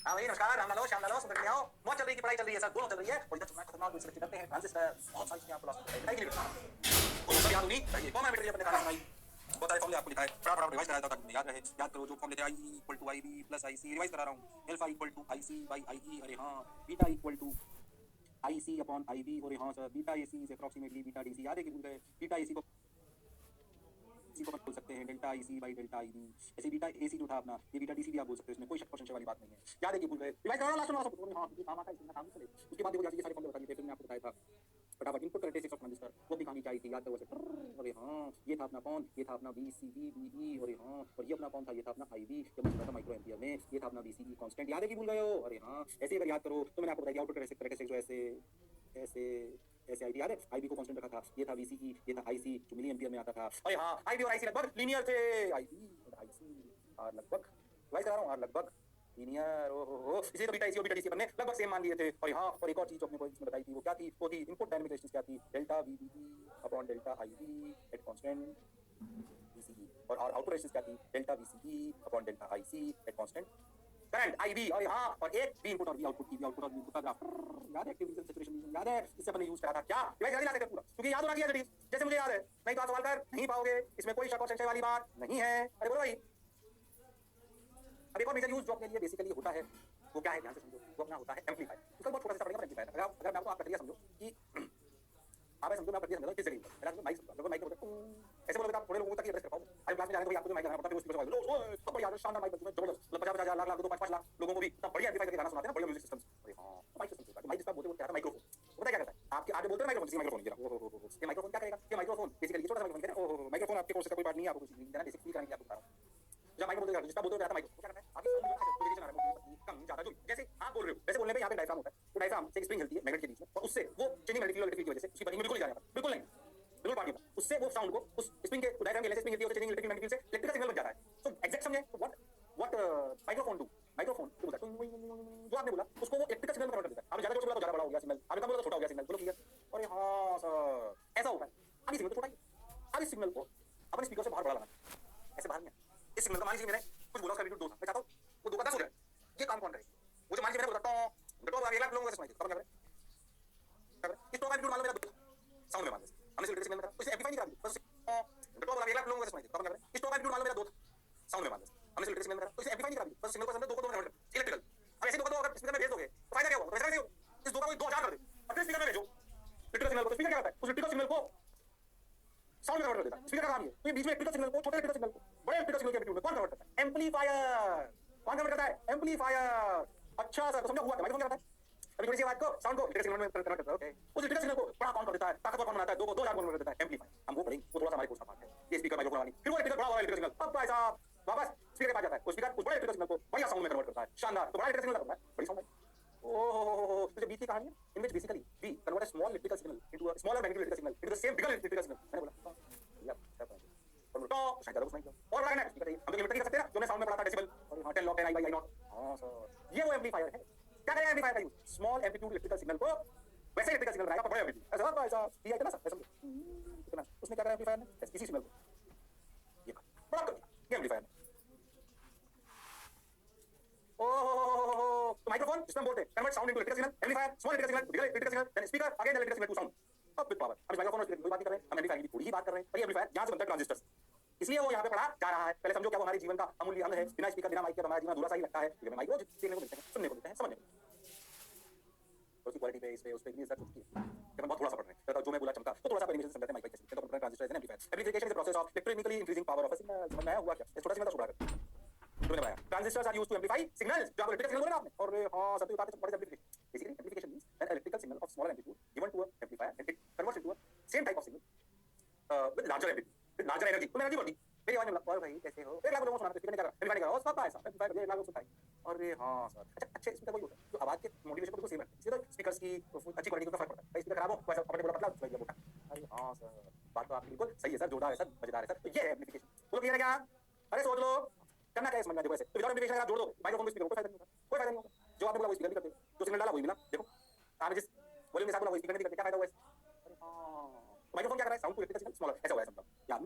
हाँ भाई नमस्कार, राम लालो, श्याम लालो, सुंदर कन्याओं। मौज चल रही की पढ़ाई चल रही है सर, दोनों चल रही है। और इधर चल रहा है खतरनाक रिसर्च करते हैं ट्रांजिस्टर, बहुत सारी चीजें आपको लॉस बताई के लिए वो सब याद होगी। ये कौन मटेरियल अपने गाना सुनाई, बहुत सारे फॉर्मूले आपको लिखा है, फटाफट रिवाइज कराया था ताकि याद रहे। याद करो जो फॉर्मूले थे, I equal to I B plus I C, revise करा रहा हूँ। Alpha equal to I C by I E, अरे हाँ। Beta equal to I C upon I B, और हाँ sir beta A C is approximately beta D C. याद है कि भूल गए? बीटा ए सी को सी को बोल सकते हैं delta I C by delta I B. ऐसे बीटा ए सी जो था अपना, ये बीटा डी सी भी आप बोल सकते हैं, इसमें कोई शक और संशय वाली बात नहीं है। याद है कि भूल गए? रिवाइज करो लास्ट में सब हाँ काम आता है, इसमें काम चले। उसके बाद देखो जाके ये सारे फॉर्मूले बता दिए थे, फिर मैं आपको बताया था फटाफट इनपुट करेक्टरिस्टिक्स ऑफ ट्रांजिस्टर वो दिखानी चाहिए थी। याद करो वैसे, अरे हाँ ये था अपना कौन, ये था अपना B C B B E, अरे हाँ। और ये अपना कौन था, ये था अपना आई बी, जब मैं था माइक्रो एम्पियर में। ये था अपना बी सी ई कांस्टेंट। याद है कि भूल गए हो? अरे हाँ ऐसे अगर याद करो तो मैंने आपको बताया आउटपुट करेक्टरिस्टिक्स जो ऐसे ऐसे ऐसे आई बी। याद है आई बी को कांस्टेंट रखा था, ये था वी सी ई, ये था आई सी जो मिली एम्पियर में आता था। अरे हाँ आई बी और आई सी लगभग लीनियर थे। आई बी और आई सी आर लगभग, रिवाइज करा रहा हूँ, आर लगभग लीनियर। ओहो इसे तो बीटा एसी और बीटा डीसी बनने लगभग सेम मान लिए थे। और यहाँ और एक और चीज अपने को इसमें बताई थी, वो क्या थी? वो थी इनपुट डायनेमिक रेजिस्टेंस क्या थी? Delta V B E upon delta I B at constant VCE. और आउटपुट रेजिस्टेंस क्या थी? Delta VCE upon delta I C at constant current I B. और यहाँ और एक बी इनपुट और बी आउटपुट की, बी आउटपुट और बी इनपुट का ग्राफ याद है? एक्टिव रीजन सैचुरेशन रीजन याद है? इससे अपने यूज करा था क्या? रिवाइज याद है पूरा, क्योंकि याद होना चाहिए जैसे मुझे याद है। नहीं तो आप सवाल कर नहीं पाओगे, इसमें कोई शक और संशय वाली बात नहीं है। अरे बोलो भाई। अब एक और मेजर यूज जो अपने लिए बेसिकली होता है वो क्या है, ध्यान से समझो। वो अपना होता है एम्पलीफायर। उसका बहुत छोटा सा पड़ेगा एम्पलीफायर। अगर मैं आपको आप प्रक्रिया समझो कि आप समझो, मैं प्रक्रिया समझो किस जगह पर मैं माइक समझो, माइक बोलते ऐसे बोलोगे आप थोड़े लोगों तक एड्रेस कर पाओगे। अभी क्लास में जाने को आपको माइक लगाना पड़ता है, उसकी सवाल लो ओए तो बढ़िया शानदार माइक बजता है जबरदस्त, 50-50 लाख लाख 2-5 लाख लोगों को भी इतना बढ़िया एम्पलीफायर करके गाना सुनाते हैं ना, बढ़िया म्यूजिक सिस्टम्स। अरे हां माइक सिस्टम होता है। माइक जिसका बोलते हैं वो क्या है? माइक्रोफोन। पता क्या करता है? आपके आगे बोलते हैं माइक्रोफोन, जिसका माइक्रोफोन ये रहा। ये माइक्रोफोन क्या करेगा? ये माइक्रोफोन बेसिकली छोटा सा माइक्रोफोन है। ओहो माइक्रोफोन आपके कोर्स का कोई पार्ट नहीं है, आपको कुछ नहीं देना, बेसिक फील कराने के लिए आपको बता रहा हूं। जब माइक बोलते हैं जिसका बोलते हैं माइक्रोफोन क्या करता है? आपकी नोटिफिकेशन आ रहा है कम ज्यादा जो जैसे आप बोल रहे हो वैसे बोलने पे यहां पे डायफ्राम होता है। वो डायफ्राम से एक स्प्रिंग हिलती है मैग्नेट के बीच में, और उससे वो चेंजिंग मैग्नेटिक फील्ड की वजह से उसकी बर्निंग बिल्कुल नहीं जा रहा, बिल्कुल नहीं, बिल्कुल पार्टी में उससे वो साउंड को उस स्प्रिंग के डायफ्राम के स्प्रिंग हिलती है, चेंजिंग इलेक्ट्रिक मैग्नेटिक फील्ड से इलेक्ट्रिकल सिग्नल बन जाता है। सो एग्जैक्ट समझे व्हाट माइक्रोफोन डू। माइक्रोफोन जो बोलता है जो आपने बोला उसको वो इलेक्ट्रिकल सिग्नल में कन्वर्ट कर देता है। आपने ज्यादा जोर से बोला तो ज्यादा बड़ा हो गया सिग्नल, आपने कम बोला तो छोटा हो गया सिग्नल। बोलो क्लियर? अरे हां सर ऐसा होता है। अब इस सिग्नल को छोटा ही, अब इस सिग्नल को अपने स्पीकर से बाहर बड़ा लाना, ऐसे बाहर नहीं। इस सिग्नल का मान लीजिए मैंने कुछ बोला, उसका एम्पलीट्यूड 2 था, मैं चाहता हूं वो 2 का 10 हो जाए। ये काम कौन करेगा? वो जो मान लीजिए मैंने बोला तो अगर 1 लाख लोगों को सुनाई दे तब क्या करें? इस तो का एम्पलीट्यूड मान लो मेरा 2 साउंड में मान लो हमने सिर्फ सिग्नल में था, तो इसे एम्पलीफाई नहीं करा बस तो अगर 1 लाख लोगों को सुनाई दे तब क्या करें? इस तो का एम्पलीट्यूड मान लो मेरा 2 साउंड में मान लो हमने सिर्फ सिग्नल में था, तो इसे एम्पलीफाई नहीं करा बस सिग्नल को समझो 2 को 2 में कन्वर्ट कर इलेक्ट्रिकल। अब ऐसे 2 को 2 अगर स्पीकर में भेज दोगे तो फायदा क्या होगा? वैसा कैसे होगा? इस 2 का कोई 2000 कर दे और फिर स्पीकर में भेजो इलेक्ट्रिकल सिग्नल को, तो स्पीकर क्या करता है? उस इलेक्ट्रिकल सिग्नल को साउंड में कन्वर्ट कर देता है। स्पीकर का काम ये तो बीच में इलेक्ट्रिकल सिग्नल को छोटे इलेक्ट्रिकल सिग्नल को बड़े इलेक्ट्रिकल सिग्नल के एम्पलीट्यूड में कौन कन्वर्ट करता है? एम्पलीफायर। कौन कन्वर्ट करता है? एम्पलीफायर। अच्छा सर तो समझा हुआ। माइक्रोफोन क्या करता है? अभी थोड़ी सी आवाज को साउंड को इलेक्ट्रिकल सिग्नल में कन्वर्ट करता है। ओके उस इलेक्ट्रिकल सिग्नल को बड़ा कौन कर देता है? ताकतवर कौन बनाता है? 2 को 2000 कन्वर्ट कर देता है। एम्पलीफायर। हम वो पढ़ेंगे, वो थोड़ा सा हमारे कोर्स का पार्ट है। ये स्पीकर माइक्रोफोन वाली, फिर वो इलेक्ट्रिकल बड़ा वाला इलेक्ट्रिकल सिग्नल। अब भाई साहब वापस स्पीकर के पास जाता है, वो स्पीकर उस बड़े इलेक्ट्रिकल सिग्नल को बढ़िया साउंड में कन्वर्ट करता है। शानदार। तो बड़ा इलेक्ट्रिकल सिग्नल करता है बड़ी साउंड में। ओह तो जो बीच की कहानी है in which basically we convert a small electrical signal into a smaller magnetic electrical signal into the same bigger electrical signal. मैंने बोला या क्या बात है? और तो शायद कुछ नहीं किया और लगा ना स्पीकर हम तो लिमिट नहीं कर सकते ना, जो मैं साउंड में पढ़ा था डेसिबल और हां 10 log 10 I by I not. हां सर ये वो एम्पलीफायर है। क्या करेगा एम्पलीफायर का use? Small amplitude electrical signal को वैसे इलेक्ट्रिकल सिग्नल बनाएगा पर बड़े एम्पलीट्यूड। ऐसा भाई साहब दिया इतना सब समझो इतना उसने क्या करा एम्पलीफायर ने? इसी सिग्नल को ये बड़ा कर दिया ये एम्पलीफायर ने। ओह तो माइक्रोफोन जिसमें हम बोलते हैं convert sound into electrical signal, amplifier small electrical signal, bigger electrical signal, then speaker again electrical signal to sound अब विद पावर। हम माइक्रोफोन और स्पीकर की बात नहीं कर रहे हैं, हम एम्पलीफायर की थोड़ी ही बात कर रहे हैं। और ये एम्पलीफायर जहां से बनता है ट्रांजिस्टर, इसलिए वो यहाँ पे पढ़ा जा रहा है। पहले समझो क्या वो हमारे जीवन का अमूल्य अंग है। बिना स्पीकर बिना माइक के हमारा जीवन अधूरा सा ही लगता है, क्योंकि माइक रोज देखने को मिलते हैं, सुनने को मिलते हैं, समझने को। तो उसकी क्वालिटी पे इस पे उस पे इतनी रिसर्च होती है कि हम बहुत थोड़ा सा पढ़ रहे हैं। जो मैं बोला चमका तो थोड़ा सा एनिमेशन समझते हैं माइक कैसे तो transistor and amplifier. Amplification is the process of electrically increasing power of a signal. समझ में आया हुआ क्या? छोटा सिग्नल छोटा कर तो मैंने बताया transistors are used to amplify signals. जो आप इलेक्ट्रिकल सिग्नल बोले ना आपने, और हां सब बातें बड़े amplification. Basically amplification means an electrical signal of smaller amplitude given to a amplifier and it converts into a same type of signal with larger amplitude with larger energy. तो energy बढ़ी। मेरी आवाज में और भाई कैसे हो? 1 लाख लोगों को सुनाते स्पीकर ने क्या करा? एम्पलीफाई करा और सब ऐसा एम्पलीफाई कर 1 लाख लोग सुनाई। अरे हां सर अच्छा अच्छे स्पीकर वही होता है जो आवाज के मॉड्यूलेशन को बिल्कुल सेम रखते हैं। इसलिए तो स्पीकर्स की अच्छी क्वालिटी का फर्क पड़ता है। स्पीकर खराब हो वैसा अपने बोला पतला वैसा मोटा। अरे हां सर बात तो आपकी बिल्कुल सही है सर, जोरदार है सर, मजेदार है सर। तो ये है एम्पलीफिकेशन। बोलो क्लियर है क्या? अरे सोच लो करना क्या है समझना। देखो ऐसे तो विदाउट एम्पलीफिकेशन अगर आप जोड़ दो माइक्रोफोन को स्पीकर को कोई फायदा नहीं होगा, कोई फायदा नहीं होगा। जो आपने बोला वो स्पीकर भी करते, जो सिग्नल डाला वही मिला। देखो आपने जिस वॉल्यूम के साथ बोला वो स्पीकर ने भी करते, क्या फायदा हुआ इससे? अरे हां माइक्रोफोन क्या कर रहा है? साउंड को इलेक्ट्रिकल सिग्नल स्मॉलर ऐसा हुआ है समझो। याद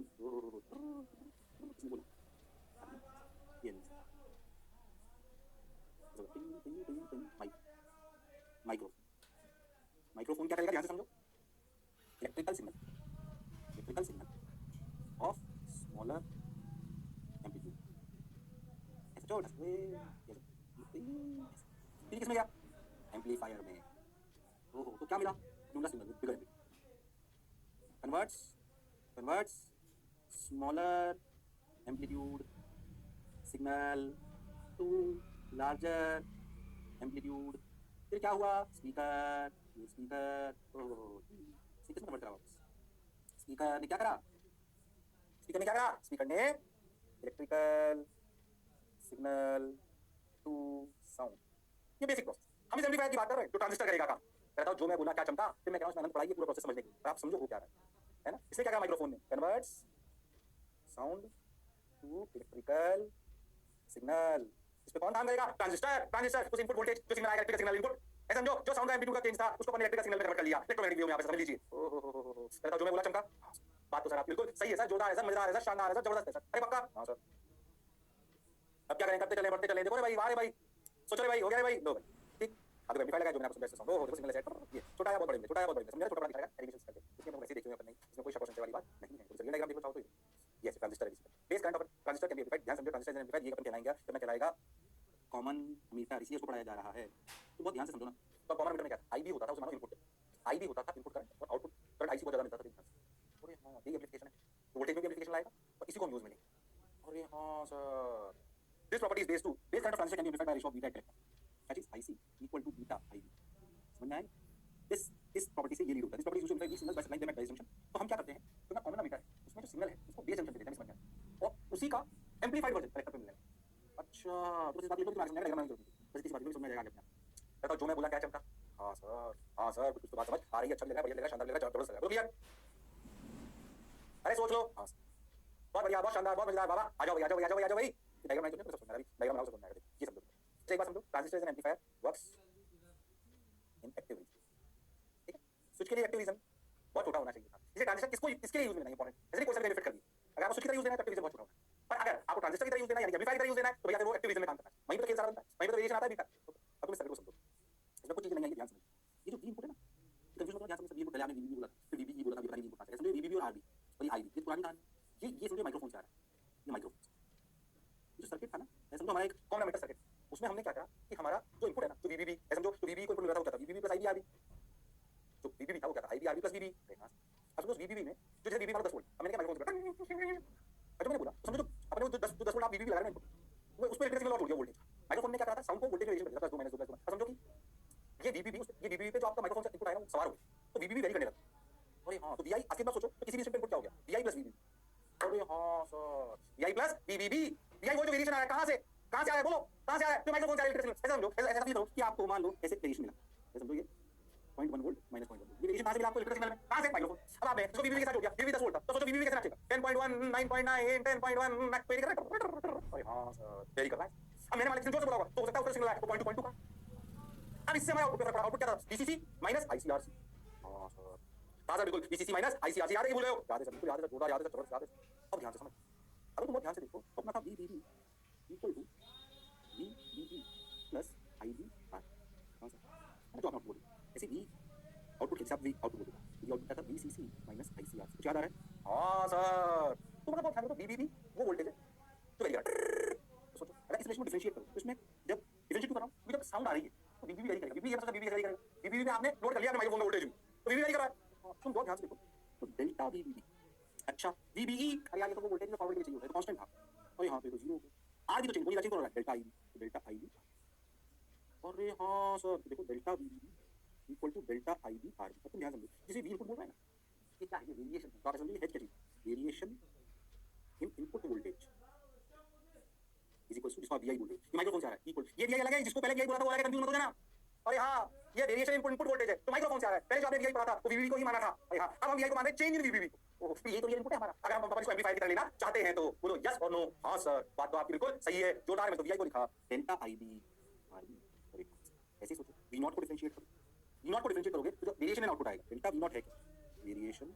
ये नहीं माइक्रोफोन। माइक्रोफोन क्या करेगा, ध्यान से समझो, electrical signal of smaller amplitude, ऐसे छोटा सा फिर किसमें गया, एम्पलीफायर में। ओहो, तो क्या मिला, numerous signal bigger amplitude, converts smaller amplitude signal to larger amplitude. फिर क्या हुआ, स्पीकर, ये स्पीकर, स्पीकर में कन्वर्ट करा वापस। स्पीकर ने क्या करा, स्पीकर ने इलेक्ट्रिकल सिग्नल टू साउंड, ये बेसिक प्रोसेस। हम इस एम्पलीफायर की बात कर रहे हैं जो ट्रांजिस्टर करेगा काम। कहता हूं जो मैं बोला क्या चमका, फिर मैं कह रहा हूं उसमें अनंत पढ़ाई, पूरा प्रोसेस समझने की, आप समझो हो क्या रहा है ना। इसने क्या कहा माइक्रोफोन ने, converts sound to electrical signal. इस पे कौन काम करेगा, ट्रांजिस्टर उस इनपुट वोल्टेज जो सिग्नल आएगा, इलेक्ट्रिकल सिग्नल इनपुट, ऐसे समझो जो साउंड का एम्पलीट्यूड का चेंज था उसको अपन इलेक्ट्रिकल सिग्नल में कन्वर्ट कर लिया, इलेक्ट्रोमैग्नेटिक वेव में। आप समझ लीजिए, कहता जो मैं बोला चमका, बात तो सर आपकी बिल्कुल सही है सर, जोरदार है सर, मजेदार है सर, शानदार है सर, जबरदस्त है सर, अरे पक्का, हां सर। अब क्या करें, करते चले बढ़ते चले, देखो रे भाई, वाह रे भाई, सोचो रे भाई, हो गया रे भाई, लो भाई, ठीक। अब तो एम्पलीफायर लगा जो मैंने आपको बेस्ट साउंड, ओहो देखो सिग्नल सेट, ये छोटा है बहुत बड़े में, छोटा है बहुत बड़े में, समझा, छोटा बड़ा दिखाएगा एनिमेशन करके, इसमें हम वैसे देखिए अपन नहीं, इसमें कोई शक और संशय वाली बात नहीं है। तो चलिए डायग्राम देखो चाहो तो, ये ट्रांजिस्टर है, base current of transistor can be amplified, ध्यान समझो, ट्रांजिस्टर एम्पलीफाइड ये अपन कहलाएंगे, तो मैं कहलाएगा कॉमन मीटर, इसी को पढ़ाया जा रहा है, तो बहुत ध्यान से समझो ना। तो कॉमन मीटर में क्या आईबी होता था, उसे मानो इनपुट, आईबी होता था इनपुट करंट, और आउटपुट करंट आईसी बहुत ज्यादा मिलता था, अरे हां ये एप्लीकेशन है, तो वोल्टेज में भी एप्लीकेशन लाएगा और इसी को हम यूज में लेंगे। अरे हां sir, this property is based to base current of transistor can be amplified by ratio of beta electron, that is IC equal to beta IB, समझ में आया। इस प्रॉपर्टी से ये लीड होता है, this property used to signal by supplying them at base junction. तो हम क्या करते हैं, तो ना कॉमन मीटर है, उसमें जो सिग्नल है उसको बेस जंक्शन पे देते हैं, समझ में आया, और उसी का एम्पलीफाइड वर्जन कलेक्टर पे मिलने। अच्छा, तो इस बात को तुम्हारे समझ में आएगा, बस किसी बात को समझ में आएगा अपने आप। कहता जो मैं बोला क्या चमका, हां सर कुछ तो बात समझ आ रही है, अच्छा लग रहा है, बढ़िया लग रहा है, शानदार लग रहा है, जबरदस्त लग रहा है, क्लियर। अरे सोच लो, हां बहुत बढ़िया, बहुत शानदार, बहुत मजेदार, बाबा आ जाओ भाई, आ जाओ भाई, आ जाओ भाई, आ जाओ भाई। डायग्राम नहीं तो सब समझ में आ रहा है, डायग्राम बनाओ सब समझ में आएगा, ये समझो। तो एक बात समझो, transistor is an amplifier works in active region, ठीक है। स्विच के लिए एक्टिव रीजन बहुत छोटा होना चाहिए था, इसे ट्रांजिस्टर किसको किसके लिए यूज में नहीं, इंपॉर्टेंट, ऐसे कोई सा बेनिफिट कर दिया। अगर आपको स्विच की तरह यूज देना है तो एक्टिव रीजन बहुत छोटा होना है, पर अगर आपको ट्रांजिस्टर की तरह यूज देना है, यानी एम्पलीफायर की तरह यूज देना है, तो भैया फिर वो एक्टिव रीजन में काम करना है, वहीं पे तो खेल सारा बनता है, वहीं पे तो वेरिएशन आता है बीटा। अब तुम इस सर्किट को समझो, इसमें कुछ चीजें नहीं आएंगी, ध्यान समझो। ये जो वी इनपुट है ना, कंफ्यूजन होता है, ध्यान समझो, वी इनपुट पहले आपने वीबीबी बोला, फिर वीबीई बोला, फिर वी इनपुट आता है, समझो वीबीबी और आरबी और ये आईबी, ये पुरानी कहानी, ये समझो माइक्रोफोन से आ रहा है, ये माइक्रोफोन जो सर्किट था ना, समझो हमारा एक कॉमन मीटर सर्किट, उसमें हमने क्या करा कि हमारा जो इनपुट है ना, जो वीबीबी, समझो जो वीबीबी को इनपुट मिला था वो क्या था, वीबीबी प्लस आईबी आरबी, जो वीबीबी था वो क्या था, आईबी आरबी प्लस वीबी। अब समझो वीबीबी में जो जैसे वीबी मानो 10 वोल्ट, हमने क्या माइक्रोफोन से जो मैंने बोला, समझो जो अपने जो 10 वोल्ट आप वीबीबी लगा रहे हैं, वो उस पे इलेक्ट्रिक सिग्नल और जुड़ गया वोल्टेज। माइक्रोफोन ने क्या करा था, साउंड को वोल्टेज में वेरिएशन कर दिया, +2 -2 +2। समझो कि ये वीबीबी पे जो आपका माइक्रोफोन से इनपुट आएगा वो सवार हो गया, तो वीबीबी वेरी करने लगा। अरे हां, तो वीआई आखिर में सोचो तो किसी भी इनपुट क्या हो गया, वीआई प्लस वीबीबी। अरे हां सर, वीआई प्लस वीबीबी, वीआई वो जो वेरिएशन आया कहां से आया, बोलो कहां से आया, जो माइक्रोफोन से आया इलेक्ट्रिक सिग्नल। ऐसा समझो, ऐसा फील करो कि आपको मान लो ऐसे वेरिएशन मिला, ऐसा समझो ये 0.1 वोल्ट -0.1 वोल्ट, ये वेरिएशन कहां से मिला आपको इलेक्ट्रिक सिग्नल में, कहां से, माइक्रोफोन। अब आपने इसको वीबीबी के साथ जोड़ दिया, वीबीबी 10 वोल्ट था, तो सोचो वीबीबी कैसे नाचेगा, 10.1 9.9 10.1 मैक्स वेरी कर रहा है। अरे हां सर, वेरी कर रहा है। अब मैंने मान लिया जोर से बोला होगा तो हो सकता है उसका सिग्नल आए 0.2 का। अब इससे हमारा आउटपुट पड़ा, आउटपुट क्या था, डीसीसी माइनस आईसीआरसी। हां सर, ताजा बिल्कुल, डीसीसी माइनस आईसीआरसी, याद है कि भूल गए हो, याद है सर, बिल्कुल याद है सर, जोरदार याद है सर, जबरदस्त याद है। अब ध्यान से समझ, अगर तुम बहुत ध्यान से देखो तो अपना था VBB equal to VBB plus IB R. हां सर, जो आपने बोली ऐसे वी आउटपुट के साथ वी आउटपुट बोलेगा, ये आउटपुट क्या था, वीसीसी माइनस आईसीआरसी, कुछ याद आ रहा है। हां सर, तो मतलब बहुत ध्यान दो, वीबीबी वो वोल्टेज है जो वेरी कर, तो सोचो अगर इस रिलेशन को डिफरेंशिएट करो तो इसमें जब डिफरेंशिएट कर रहा हूं जब साउंड आ रही है तो वीबी वेरी करेगा, वीबी ये मतलब वीबी वेरी करेगा, वीबी में आपने लोड कर लिया अपने माइक्रोफोन का वोल्टेज भी, तो वीबी वेरी कर रहा है। तुम बहुत ध्यान से देखो तो डेल्टा वीबी, अच्छा वीबीई, अरे यार ये तो वो वोल्टेज में फॉरवर्ड के लिए चाहिए होता है, तो कांस्टेंट था, और यहां पे तो जीरो हो गया। आर भी तो चेंज, वही चेंज हो रहा है, डेल्टा आईबी, तो डेल्टा आईबी, अरे हां सर देखो delta VB equal to delta IB R. अब तुम ध्यान समझो, जिसे वी इनपुट बोल रहा है ना, ये क्या है, ये वेरिएशन है, तो आप समझिए हेड क्या चीज, variation in input voltage is equal to, जिसको आप वीआई बोल रहे हो, ये माइक्रोफोन से आ रहा है, इक्वल ये वीआई अलग है, जिसको पहले वीआई बोला था वो अलग है, कंफ्यूज मत हो जाना। अरे हां, ये वेरिएशन इनपुट वोल्टेज है तो माइक्रोफोन से आ रहा है, पहले जो आपने वीआई पढ़ा था वो वीबीबी को ही माना था। अरे हां, अब हम वीआई को मान रहे हैं चेंज इन वीबीबी को, ओह ये तो ये इनपुट है हमारा, अगर हम इसको एम्पलीफायर की तरह लेना चाहते हैं तो बोलो यस और नो। हां सर, बात तो आपकी बिल्कुल सही है, जोरदार, मैं तो वीआई को लिखा डेल्टा आईबी आरबी। अरे ऐसे सोचो, वी नॉट को डिफरेंशिएट करो, वी नॉट को डिफरेंशिएट करोगे तो जो वेरिएशन इन आउटपुट आएगा, डेल्टा वी नॉट है क्या, वेरिएशन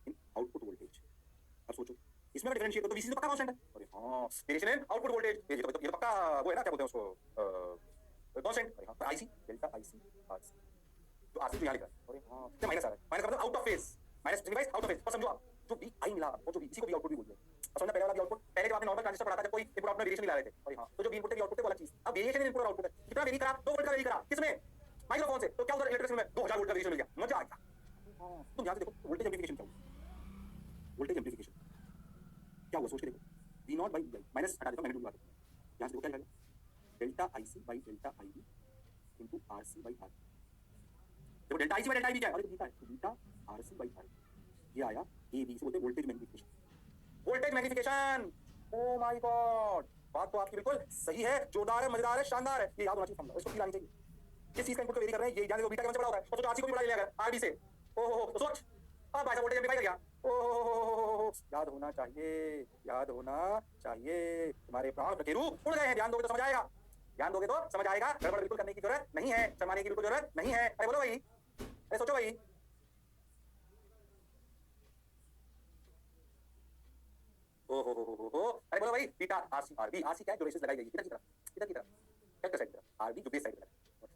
इन आउटपुट वोल्टेज। अब सोचो इसमें अगर डिफरेंशिएट करो तो वीसी तो पक्का कांस्टेंट है। अरे हां, वेरिएशन इन आउटपुट वोल्टेज, ये तो पक्का वो है ना, क्या बोलते हैं उसको, कांस्टेंट, अरे हाँ, आईसी डेल्टा आईसी आरसी, तो आरसी जो यहाँ लिखा है, अरे हाँ ये माइनस आ रहा है, माइनस का मतलब out of phase, minus signifies out of phase. और समझो आप जो भी आई मिला और जो भी इसी को भी आउटपुट भी बोलते हैं। अब समझना पहले वाला भी आउटपुट, पहले जब आपने नॉर्मल ट्रांजिस्टर पढ़ा था, जब कोई इनपुट आउटपुट वेरिएशन मिला रहे थे, अरे हाँ, तो जो भी इनपुट है भी आउटपुट है वो अलग चीज। अब वेरिएशन इन इनपुट और आउटपुट है, कितना वेरी करा, 2 वोल्ट का वेरी करा, किसमें, माइक्रोफोन से, तो क्या उधर इलेक्ट्रिक में 2000 वोल्ट का वेरिएशन मिल गया, मजा आ गया। हाँ तुम ध्यान से देखो वोल्टेज एम्प्लीफिकेशन क्या हुआ, वोल्टेज एम्प्लीफिकेशन क्या हुआ, सोच के देखो, V naught by V minus हटा देता हूं, मैग्नीट्यूड की बात, ध्यान से देखो क्या लिखा है, delta IC by delta IV into RC by R. देखो delta IC by delta IV क्या है, अरे बीटा है, तो बीटा आरसी बाई आर, ये आया एबी, से बोलते हैं voltage magnification, voltage magnification. Oh my God, बात तो आपकी बिल्कुल सही है, जोरदार है, मजेदार है, शानदार है, ये याद होना चाहिए फॉर्मूला, इसको लानी चाहिए। किस चीज का इनपुट को वेरी कर रहे हैं, ये जाने दो, बीटा का बड़ा होता है, और तो आरसी को भी बड़ा ले लिया अगर आरबी से, ओहो तो सोच, अब भाई वोल्टेज एम्प्लीफाई कर गया, ओहो याद होना चाहिए, याद होना चाहिए, तुम्हारे प्राण प्रकेरू उड़ गए हैं, ध्यान दोगे तो समझ आएगा, ध्यान दोगे तो समझ आएगा, गड़बड़ बिल्कुल करने की जरूरत नहीं है, शर्माने की बिल्कुल जरूरत नहीं है। अरे बोलो भाई, अरे सोचो भाई, ओहो, अरे बोलो भाई, बीटा आरसी आरबी, आरसी क्या है, जो रेसिस लगाई गई है इधर की तरफ, इधर की तरफ, कैरेक्टर साइड की तरफ, आरबी जो बेस साइड की तरफ,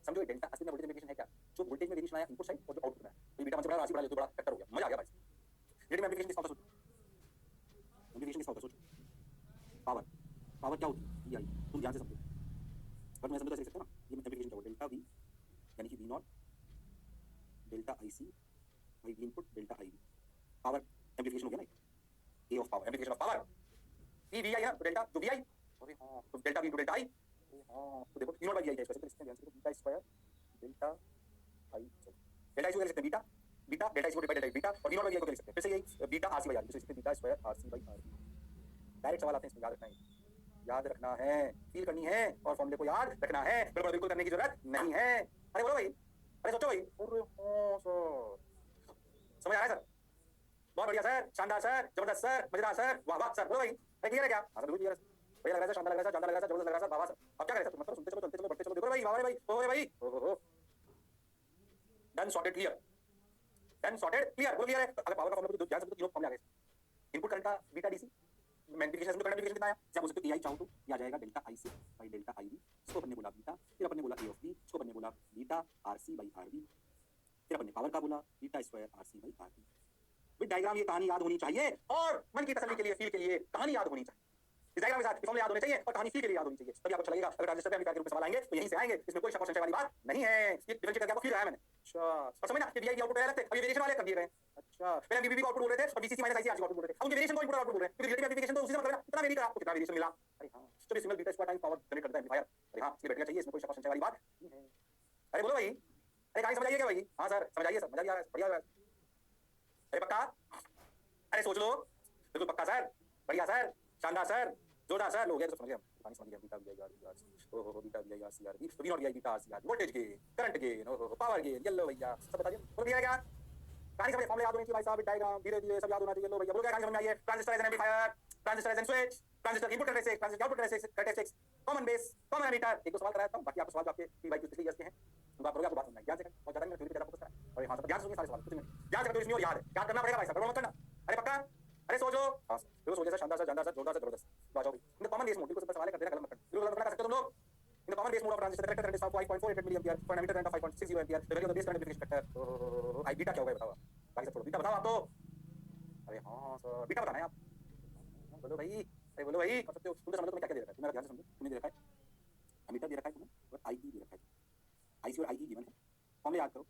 समझो ये डेल्टा असली में वोल्टेज वेरिएशन है क्या, जो वोल्टेज में वेरिएशन आया इनपुट साइड और जो आउटपुट में आया, तो बीटा 1 से बड़ा आरसी बड़ा ले तो बड़ा फैक्टर हो गया, मजा आ गया भाई। रेडी में एप्लीकेशन किसका होता है, सोचो एप्लीकेशन किसका होता है, सोचो, पावर, पावर क्या होती है, ये आई, तुम ध्यान से समझो, पर मैं समझो ऐसे लिख सकते हो ना, ये एप्लीकेशन क्या होता है, डेल्टा वी यानी कि V nought delta IC by V input delta IV, power amplification हो गया ना, A of power, amplification of power, E V I है ना, तो डेल्टा जो वी आई, अरे हां तो डेल्टा वी इनटू डेल्टा आई, हां तो देखो V naught by we I है, इसको लिखते हैं ध्यान से, बीटा स्क्वायर डेल्टा आई, डेल्टा इसको लिख सकते हैं बीटा, बीटा डेल्टा इसको डिवाइड डेल्टा बीटा, और वी नॉट बाई वी आई को लिख सकते हैं, फिर से यही बीटा आरसी बाई आर, इसको लिखते हैं beta square RC by R. Direct सवाल आते हैं, इसमें याद रखना है, याद रखना है, फील करनी है और फॉर्मूले को याद रखना है, बिल्कुल बिल्कुल करने की जरूरत नहीं है। अरे बोलो भाई, अरे सोचो भाई, अरे हां सर, समझ आ रहा है सर, बहुत बढ़िया सर, शानदार सर, जबरदस्त सर, मजेदार सर, वाह वाह सर, बोलो भाई, क्लियर है क्या, हां सर बिल्कुल क्लियर है, बढ़िया लग रहा है, शानदार लग रहा है, जानदार लग रहा है, जबरदस्त लग रहा है, वाह वाह सर, अब क्या करें सर, तुम मतलब सुनते चलो, चलते चलो, बढ़ते चलो, देखो भाई, वाह भाई, ओहो भाई, ओहो, done sorted clear, done sorted clear, बोलो क्लियर है। अगर पावर का फॉर्मूला तो ध्यान से तीनों फॉर्मूले आ गए, इनपुट करंट का beta DC, magnification current amplification कितना आया, क्या बोल सकते हो, एआई चाहो तो ये आ जाएगा delta IC by delta IV, इसको अपन ने बोला बीटा, फिर अपन ने बोला ए ऑफ बी, इसको अपन ने बोला बीटा आरसी बाई आरबी, फिर अपन ने पावर का बोला beta square RC by RB. With diagram ये कहानी याद होनी चाहिए, और मन की तसल्ली के लिए, फील के लिए कहानी याद होनी चाहिए, इस डायग्राम के साथ फॉर्मूले याद होने चाहिए और कहानी फील के लिए याद होनी चाहिए, तभी आपको अच्छा लगेगा। अगर ट्रांजिस्टर पे एम्पलीफायर के रूप में सवाल आएंगे तो यहीं से आएंगे, इसमें कोई शक और संशय वाली बात नहीं है, ये डिफरेंशिएट करके आपको फील आया मैंने, अच्छा और समझना कि वीआई आउटपुट अलग थे, अब ये वेरिएशन वाले कर दिए गए, अच्छा पहले वीबी को आउटपुट बोल रहे थे और VCC minus IC RC output बोल रहे थे, अब उनके वेरिएशन को इनपुट आउटपुट बोल रहे हैं, क्योंकि रिलेटिव एम्प्लीफिकेशन तो उसी से मतलब है, कितना वेरी करा तो कितना वेरिएशन मिला, अरे हां जब single beta square time power generate करता है एम्पलीफायर, अरे हां इसलिए बैठना चाहिए, इसमें कोई शक और संशय वाली बात नहीं है। अरे बोलो भाई, अरे कहानी समझ आइए क्या भाई, हां सर समझ आइए सर, मजा भी आ रहा है, बढ़िया है, अरे पक्का, अरे सोच लो, बिल्कुल पक्का सर, बढ़िया सर, शानदार सर, जोरदार सर, हो गया तो समझ गए, पानी समझ गया, बीटा वी आई आर ओहो beta V I R C R B, तो V nought V I beta R C R, voltage gain, current gain, ओहो पावर गेन, येलो भैया सब बता दिया, बोलो भैया क्या कहानी समझ, फॉर्मूले याद होने चाहिए भाई साहब, डायग्राम धीरे धीरे सब याद होना चाहिए, लो भैया बोलो क्या कहानी समझ में आई है, transistor as an amplifier, transistor as an switch, transistor input characteristics, transistor output characteristics, common base, common emitter, एक दो सवाल कराया था, बाकी आपको सवाल आपके पी वाई क्यू पिछले ईयर्स के हैं, उनको आप करोगे, आपको बात समझ में ध्यान से और ज्यादा मैं थ्योरी पे ज्यादा फोकस करा, और हां सब ध्यान से सुनिए सारे सवाल, कुछ नहीं ध्यान से करो, इसमें और याद करना पड़ेगा भाई साहब, मत करना, अरे पक्का, अरे सोचो, हां सर सोचो सर, शानदार सर, जानदार सर, जोरदार सर, जबरदस्त, तो आ जाओ भाई, इन कॉमन बेस मोड बिल्कुल सिंपल सवाल है, कर देना, गलत मत करना, बिल्कुल गलत कर सकते हो तुम लोग, in the common base mode of transistor the current is 5.48 milliampere for an emitter current of 5.60 ampere, the value of the base current amplification factor, I beta क्या होगा बताओ, बाकी सब छोड़ो, बीटा बताओ आप तो, अरे हां सर बीटा बताना है आप, बोलो भाई, अरे बोलो भाई, कर सकते हो, तुम तो समझो, तुम्हें क्या क्या दे रखा है, तुम्हें ध्यान से समझो, तुम्हें दे रखा है एमीटर दे रखा है तुम्हें, और आई दे रखा है, आईसी और आई गिवन है, फॉर्मूला याद करो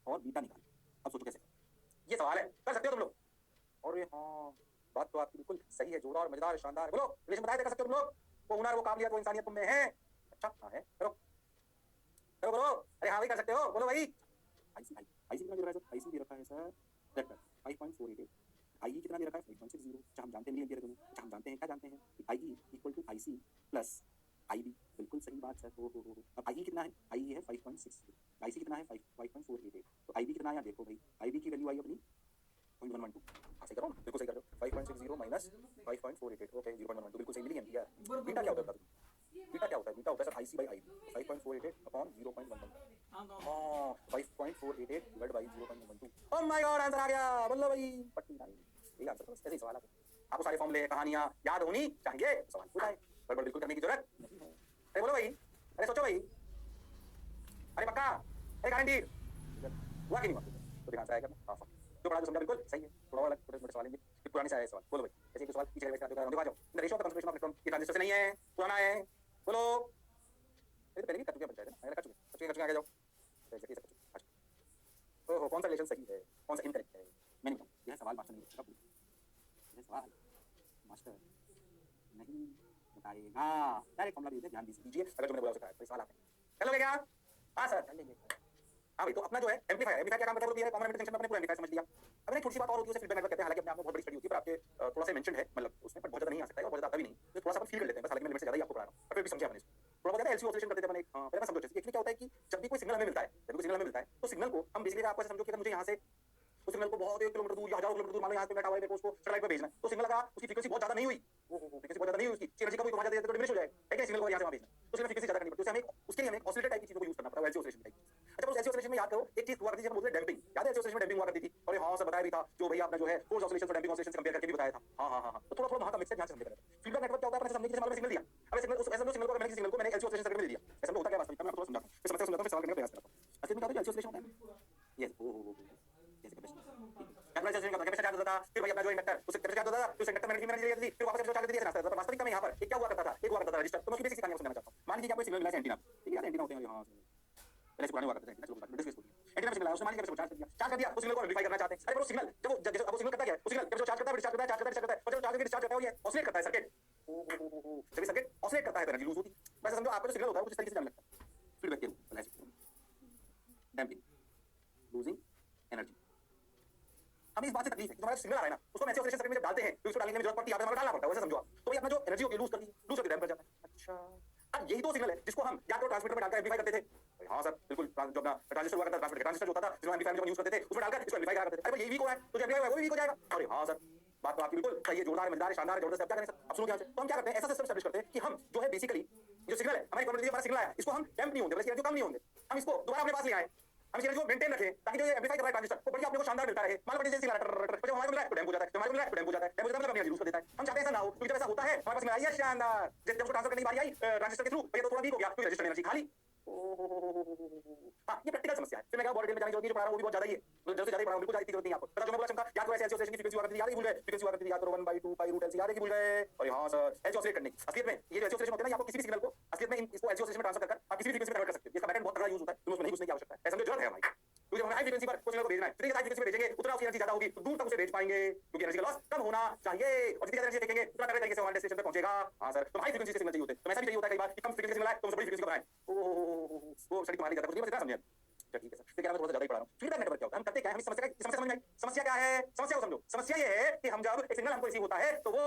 और बीटा निकालो, अब सोचो कैसे, ये सवाल है, कर सकते हो तुम लोग, और ये हां बात तो आपकी बिल्कुल सही है, जोरदार मजेदार शानदार, बोलो रिलेशन बताया कर सकते हो तुम लोग, वो हुनर वो काबिलियत वो इंसानियत तुम में है, अच्छा हां है, करो करो करो, अरे हां भाई कर सकते हो, बोलो भाई, आईसी आईसी कितना दे रखा है सर, आईसी दे रखा है सर वेक्टर 5.488, आईई कितना दे रखा है 5.60, अच्छा हम जानते हैं मिलियन दे रहे हैं, अच्छा हम जानते हैं क्या जानते हैं, IE equal to IC plus IB, बिल्कुल सही बात सर, हो अब आईई कितना है, आईई है 5.60, आईसी कितना है 5.488, तो आईबी कितना है देखो भाई, आईबी की वैल्यू आई अपनी 0.112, हाँ सही कर रहा हूँ, बिल्कुल सही कर रहे हो, 5.60 माइनस 5.488, ओके 0.112, बिल्कुल सही मिली एम्पियर। बीटा क्या होता है, बीटा क्या होता है, बीटा होता है sir I C by, 5.488 upon 0.112, हाँ 5.488 divide by 0.112, oh my god answer आ गया, बोलो भाई पट्टी नहीं, यही आंसर, बस ऐसे ही सवाल आपको सारे फॉर्मूले कहानियां याद होनी चाहिए, सवाल पूरा है, गड़बड़ बिल्कुल करने की जरूरत नहीं है। अरे बोलो भाई, अरे सोचो भाई, गारंटीड। हुआ कि नहीं हुआ? तो ध्यान से आएगा ना। हां जो पढ़ा जो समझा बिल्कुल सही है। थोड़ा और अलग छोटे-छोटे सवाल लेंगे। ये पुराने से आए सवाल। बोलो भाई। ऐसे एक सवाल पीछे बैठ के देखो आ जाओ। The ratio of the concentration of electron ये ट्रांजिस्टर से नहीं है, पुराना है। बोलो। ये तो पहले भी कर चुके पंचायत है ना। कर चुके आगे जाओ। ऐसे कैसे कर चुके? ओहो कौन सा रिलेशन सही है? कौन सा इनकरेक्ट है? मैं नहीं बताऊँ। यह सवाल मास्टर नहीं पूछेगा। ये सवाल मास्टर नहीं बताएगा। डायरेक्ट फॉर्मूला दे ध्यान दीजिए अगर जो मैंने बोला उसे करेक्ट। सवाल आते हैं। कर लोगे क्या? हां सर कर लेंगे। हाँ भाई तो अपना जो है एम्पलीफायर क्या काम करता है वो दिया है कॉमन एमिटर जंक्शन में अपने पूरा एम्पलीफायर समझ लिया। अब नहीं थोड़ी सी बात और होती है उसे फीडबैक नेटवर्क कहते हैं। हालांकि अपने आप में बहुत बड़ी स्टडी होती है पर आपके थोड़ा सा मेंशन है मतलब उसमें पर बहुत ज्यादा नहीं आ सकता है और बहुत ज्यादा आता भी नहीं तो थोड़ा सा अपन फील कर लेते हैं बस। हालांकि मैं लिमिट से ज्यादा ही आपको पढ़ा रहा हूं पर फिर भी समझे आपने इसको थोड़ा बहुत एलसी ऑसिलेशन करते थे अपन एक पहले मैं समझो जैसे एक्चुअली क्या होता है कि जब भी कोई सिग्नल हमें मिलता है जब कोई सिग्नल हमें मिलता है तो सिग्नल को हम बेसिकली आपको ऐसे समझो कि अगर मुझे यहाँ से उस सिग्नल को बहुत 1 किलोमीटर दूर या हजारों किलोमीटर दूर मान लो यहाँ पे बैठा हुआ है मेरे को उसको सैटेलाइट पे भेजना है तो सिग्नल का उसकी फ्रीक्वेंसी बहुत ज्यादा नहीं हुई फ्रीक्वेंसी बहुत ज्यादा नहीं हुई उसकी एनर्जी का कोई वहां जाते तो डिमिनिश हो जाएगा है क्या सिग्नल को यहाँ से वहां भेजना तो सिग्नल फ्रीक्वेंसी ज्यादा करनी पड़ती है हमें उसके लिए हमें ऑसिलेटर टाइप की चीजों को यूज करना पड़ता है एलसी ऑसिलेशन टाइप। अच्छा उस एलसी ऑसिलेशन में याद करो एक चीज हुआ करती थी हम बोलते हैं डैम्पिंग याद है एलसी ऑसिलेशन में डैम्पिंग हुआ करती थी और हां सब बताया भी था जो भैया आपने जो है फोर्स ऑसिलेशन और डैम्पिंग ऑसिलेशन से कंपेयर करके भी बताया था। हां तो थोड़ा वहां का मिक्सचर ध्यान से समझिए। फीडबैक नेटवर्क क्या होता है अपने समझने के लिए मैंने सिग्नल दिया अब सिग्नल उस ऐसा सिग्नल को मैंने सिग्नल को मैंने एलसी ऑसिलेशन सर्किट में दे दिया ऐसा होता क्या वास्तविकता में आपको थोड़ा समझाता हूं फिर समस्या समझाता हूं फिर सवाल करने का प्रयास करता हूं। असली में क्या होता है एलसी ऑसिलेशन होता है यस जैसे कैपेसिटर कैपेसिटर चार्ज होता था फिर भाई अपना जो इंडक्टर उसे कैपेसिटर चार्ज होता था फिर इंडक्टर में एनर्जी मिलती थी फिर वापस कैपेसिटर चार्ज देती थी। वास्तविकता में यहाँ पर एक क्या हुआ करता था एक हुआ करता था रजिस्टर तो मैं उसकी बेसिक कहानी समझाना चाहता हूँ। मान लीजिए कि आपको सिग्नल मिला है एंटीना ठीक है एंटीना होते हैं हाँ पहले पुराने हुआ करते थे एंटीना सिग्नल आया उसने मान लीजिए चार्ज कर दिया उस सिग्नल को एम्पलीफाई करना चाहते हैं। अरे वो सिग्नल जब वो सिग्नल करता है उस सिग्नल जब चार्ज करता है डिस्चार्ज करता है चार्ज करता है और जब चार्ज डिस्चार्ज करता है ये ऑसिलेट करता है सर्किट जब ये सर्किट ऑसिलेट करता है एनर्जी लूज होती है। वैसे समझो आपका जो सिग्नल होता है कुछ इस तरीके से जाने लगता है फीडबैक के रूप में डैम्पिंग लूजिंग एनर्जी। हमें इस बात से तकलीफ है कि हमारा सिग्नल आ रहा है ना उसको ऐसे ऑसिलेशन सर्किट में जब डालते हैं तो इसको डालने में जरूरत पड़ती है हमें डालना पड़ता है वैसे समझो आप तो ये अपना जो एनर्जी होती है लूज करके डैम्प कर जाता है। अच्छा अब यही तो सिग्नल है जिसको हम या तो ट्रांसमीटर में डालकर एम्पलीफाई करते थे। हाँ सर बिल्कुल जो अपना ट्रांजिस्टर हुआ करता था ट्रांजिस्टर जो होता था जिसमें एम्पलीफायर जो यूज करते थे उसमें डालकर इसको एम्पलीफाई करा करते थे। अरे यही वीक हो रहा है तो जब एम्पलीफाई वो भी वीक हो जाएगा। अरे हाँ सर बात तो आपकी बिल्कुल सही है जोरदार मजेदार शानदार जबरदस्त। अब क्या करें सर अब सुनो क्या तो हम क्या करते हैं ऐसा सिस्टम एस्टैब्लिश करते हैं कि हम जो है बेसिकली जो सिग्नल है हमारी कम्युनिटी हमारा सिग्नल है इसको हम डैम्प नहीं होंगे बल्कि जो कम नहीं होंगे हम इसको दोबारा अपने पास ले आए हम इसको मेंटेन रखें ताकि जो एम्पलीफाई कर रहा है ट्रांजिस्टर वो बढ़िया अपने को शानदार मिलता रहे। मान लो जैसे सिग्नल जब हमारे मिला है तो डैम्प हो जाता है जब हमारे मिला है तो डैम्प हो जाता है डैम्प हो जाता है मतलब यूज कर देता है। हम चाहते हैं ऐसा ना हो क्योंकि जब ऐसा होता है हमारे पास मिला है शानदार जब उसको ट्रांसफर करने की बारी आई ट्रांजिस्टर के थ्रू ये तो थोड़ा वीक हो गया तो रजिस्टर एनर्जी खाली। हाँ ये प्रैक्टिकल समस्या है फिर मैं क्या बहुत डिटेल में जाने की जरूरत नहीं जो पढ़ा रहा हूँ वो भी बहुत ज्यादा ही है जल्द से ज्यादा पढ़ा हूँ बिल्कुल ज्यादा जरूरत नहीं आपको पता जो मैं बोला चमका या तो ऐसे ऑसिलेशन की फ्रीक्वेंसी हुआ करती थी याद ही भूल गए फ्रीक्वेंसी हुआ करती थी या तो 1/2 पाई रूट एल सी याद है कि भूल गए। और हाँ सर ऐसे ऑसिलेट करने असलियत में ये जो ऐसे ऑसिलेशन होते हैं ना आपको किसी भी सिग्नल को असलियत में इसको ऐसे ऑसिलेशन में ट्रांसफर कर आप किसी भी फ्रीक्वेंसी में कन्वर्ट कर सकते हो। इसका पैटर्न बहुत तगड़ा यूज होता है तुम्हें उसमें नहीं घुसने की आवश्यकता है ऐसा मुझे जरूरत है भाई क्योंकि हमें हाई फ्रीक्वेंसी पर सिग्नल को भेजना है जितनी हाई फ्रीक्वेंसी पे भेजेंगे उतना उसकी एनर्जी ज्यादा होगी तो दूर तक उसे भेज पाएंगे क्योंकि एनर्जी का लॉस कम होना चाहिए और जितनी एनर्जी फेंकेंगे उतना बेहतर तरीके से हमारे डेस्टिनेशन पे पहुंचेगा। हाँ सर तो हाई फ्रीक्वेंसी के सिग्नल चाहिए होते हैं तो ऐसा भी चाहिए होता है कई बार कि कम फ्रीक्वेंसी सिग्नल आए तो उसे बड़ी फ्रीक्वेंसी का बनाएं। वो स्टडी तुम्हारी ज्यादा कुछ नहीं बस इतना समझिए ठीक है सर फिर क्या मैं थोड़ा ज्यादा ही पढ़ा रहा हूँ। फीडबैक नेटवर्क क्या होता है हम करते क्या है हम समस्या समझ में आई समस्या क्या है समस्या को समझो। समस्या ये है कि हम जब एक सिग्नल हमको रिसीव होता है तो वो